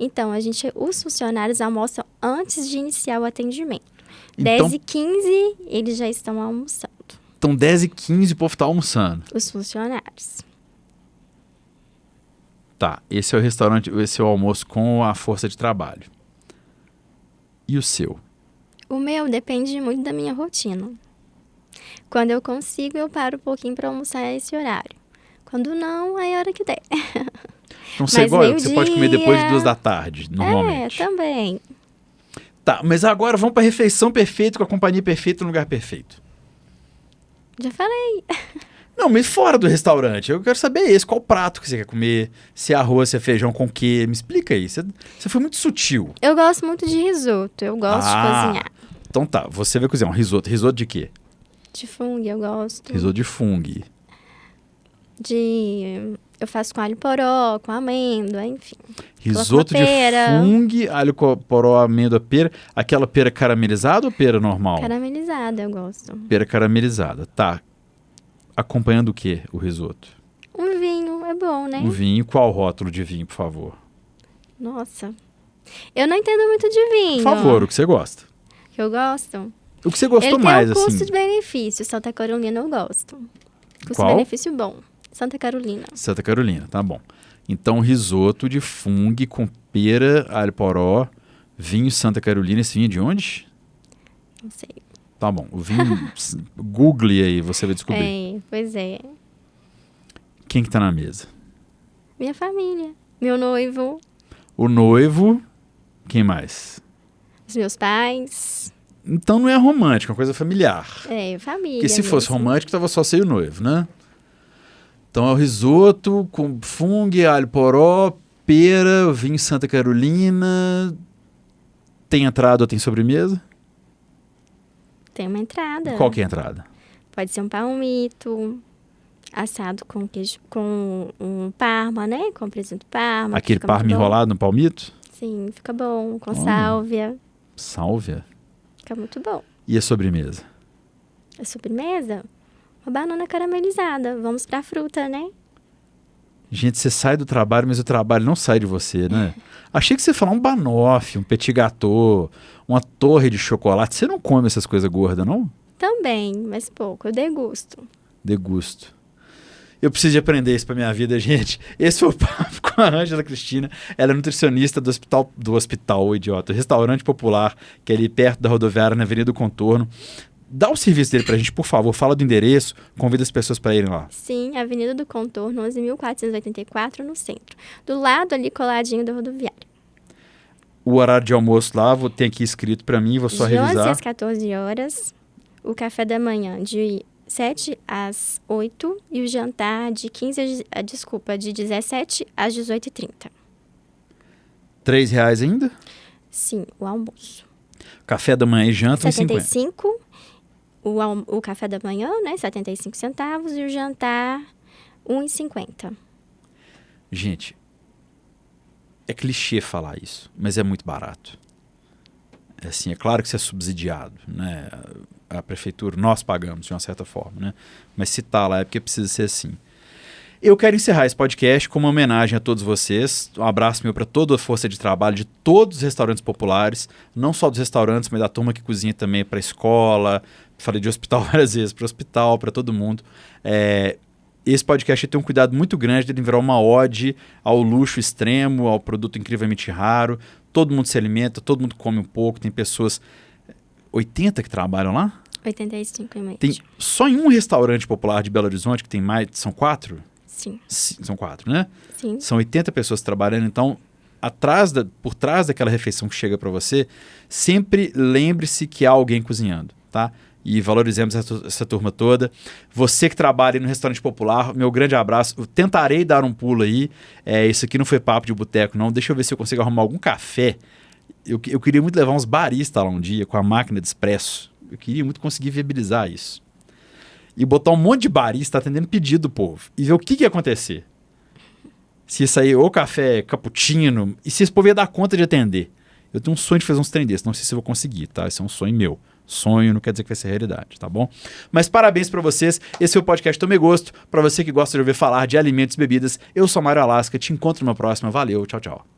Então, os funcionários almoçam antes de iniciar o atendimento. Então- 10h15, eles já estão almoçando. Então, 10h15 o povo tá almoçando. Os funcionários. Tá, esse é o restaurante, esse é o almoço com a força de trabalho. E o seu? O meu depende muito da minha rotina. Quando eu consigo, eu paro um pouquinho para almoçar a esse horário. Quando não, aí é a hora que der. Não sei, Mas igual você pode comer depois de meio-dia- 2 da tarde, normalmente. Também. Tá, mas agora vamos pra refeição perfeita, com a companhia perfeita, no lugar perfeito. Já falei. Não, mas fora do restaurante, eu quero saber esse, qual prato que você quer comer, se é arroz, se é feijão com o quê, me explica aí, você foi muito sutil. Eu gosto muito de risoto. Eu gosto de cozinhar. Então tá, você vai cozinhar um risoto, risoto de quê? De fungo, eu gosto. Risoto de fungo. Eu faço com alho poró, com amêndoa, enfim. Risoto de pera. fungo, alho poró, amêndoa, pera. Aquela pera caramelizada ou pera normal? Caramelizada, eu gosto. Pera caramelizada, tá. Acompanhando o quê, o risoto? Um vinho é bom, né? Um vinho, qual rótulo de vinho, por favor? Nossa. Eu não entendo muito de vinho. Por favor, o que você gosta. Que eu gosto. O que você gostou Ele mais, tem um assim? custo-benefício. Santa Carolina eu gosto. Qual? Custo-benefício bom. Santa Carolina. Santa Carolina, tá bom. Então, risoto de fungo com pera, alho poró, vinho Santa Carolina. Esse vinho é de onde? Não sei. Tá bom. O vinho, google aí, você vai descobrir. É, pois é. Quem que tá na mesa? Minha família. Meu noivo. O noivo, quem mais? Os meus pais. Então não é romântico, é uma coisa familiar. É, família. Porque se fosse mesmo. romântico, tava só você e o noivo, né? Então é o risoto com fungo, alho poró, pera, vinho Santa Carolina. Tem entrada ou tem sobremesa? Tem uma entrada. Qual que é a entrada? Pode ser um palmito, assado com queijo, com um parma, né? Com presunto parma. que Aquele fica muito parma bom. enrolado no palmito? Sim, fica bom. Com Olha. sálvia. Sálvia. Fica muito bom. E a sobremesa? A sobremesa? Uma banana caramelizada. Vamos pra fruta, né? Gente, você sai do trabalho, mas o trabalho não sai de você, né? Achei que você ia falar um banoffee, um petit gâteau, uma torre de chocolate. Você não come essas coisas gordas, não? Também, mas pouco. Eu degusto. Degusto. Eu preciso de aprender isso pra minha vida, gente. Esse foi o papo com a Ângela Cristina. Ela é nutricionista do hospital, idiota, restaurante popular, que é ali perto da rodoviária, na Avenida do Contorno. Dá o serviço dele pra gente, por favor. Fala do endereço, convida as pessoas pra irem lá. Sim, Avenida do Contorno, 11.484, no centro. Do lado ali, coladinho da rodoviária. O horário de almoço lá, tem aqui escrito pra mim, vou só de 11 revisar. às 14 horas. O café da manhã de 7 às 8 e o jantar de 17 às 18h30. R$3 ainda? Sim, o almoço. Café da manhã e janta, 50. 75, o café da manhã, né, 75 centavos, e o jantar, 1,50. Gente, é clichê falar isso, mas é muito barato. É assim, é claro que isso é subsidiado, né? A prefeitura, nós pagamos de uma certa forma, né? Mas se tá lá é porque precisa ser assim. Eu quero encerrar esse podcast com uma homenagem a todos vocês. Um abraço meu para toda a força de trabalho de todos os restaurantes populares, não só dos restaurantes, mas da turma que cozinha também para escola. Falei de hospital várias vezes, para hospital, para todo mundo. Esse podcast tem um cuidado muito grande de ele virar uma ode ao luxo extremo, ao produto incrivelmente raro. Todo mundo se alimenta, todo mundo come um pouco. Tem pessoas, 80 que trabalham lá? 85,5. Tem só em um restaurante popular de Belo Horizonte, que tem mais, são 4? Sim, São 4, né? sim. São 80 pessoas trabalhando, então por trás daquela refeição que chega para você, sempre lembre-se que há alguém cozinhando, tá? E valorizemos essa turma toda. Você que trabalha no restaurante popular, meu grande abraço. Eu tentarei dar um pulo aí. Isso aqui não foi papo de boteco, não. Deixa eu ver se eu consigo arrumar algum café. Eu queria muito levar uns baristas lá um dia com a máquina de expresso. Eu queria muito conseguir viabilizar isso. E botar um monte de barista atendendo pedido do povo. E ver o que ia acontecer. Se ia sair ou café cappuccino, e se esse povo ia dar conta de atender. Eu tenho um sonho de fazer uns trem desses, não sei se eu vou conseguir, tá? Esse é um sonho meu. Sonho não quer dizer que vai ser realidade, tá bom? Mas parabéns pra vocês, esse foi o podcast Tomei Gosto. Pra você que gosta de ouvir falar de alimentos e bebidas, eu sou Mário Alasca, te encontro numa próxima. Valeu, tchau, tchau.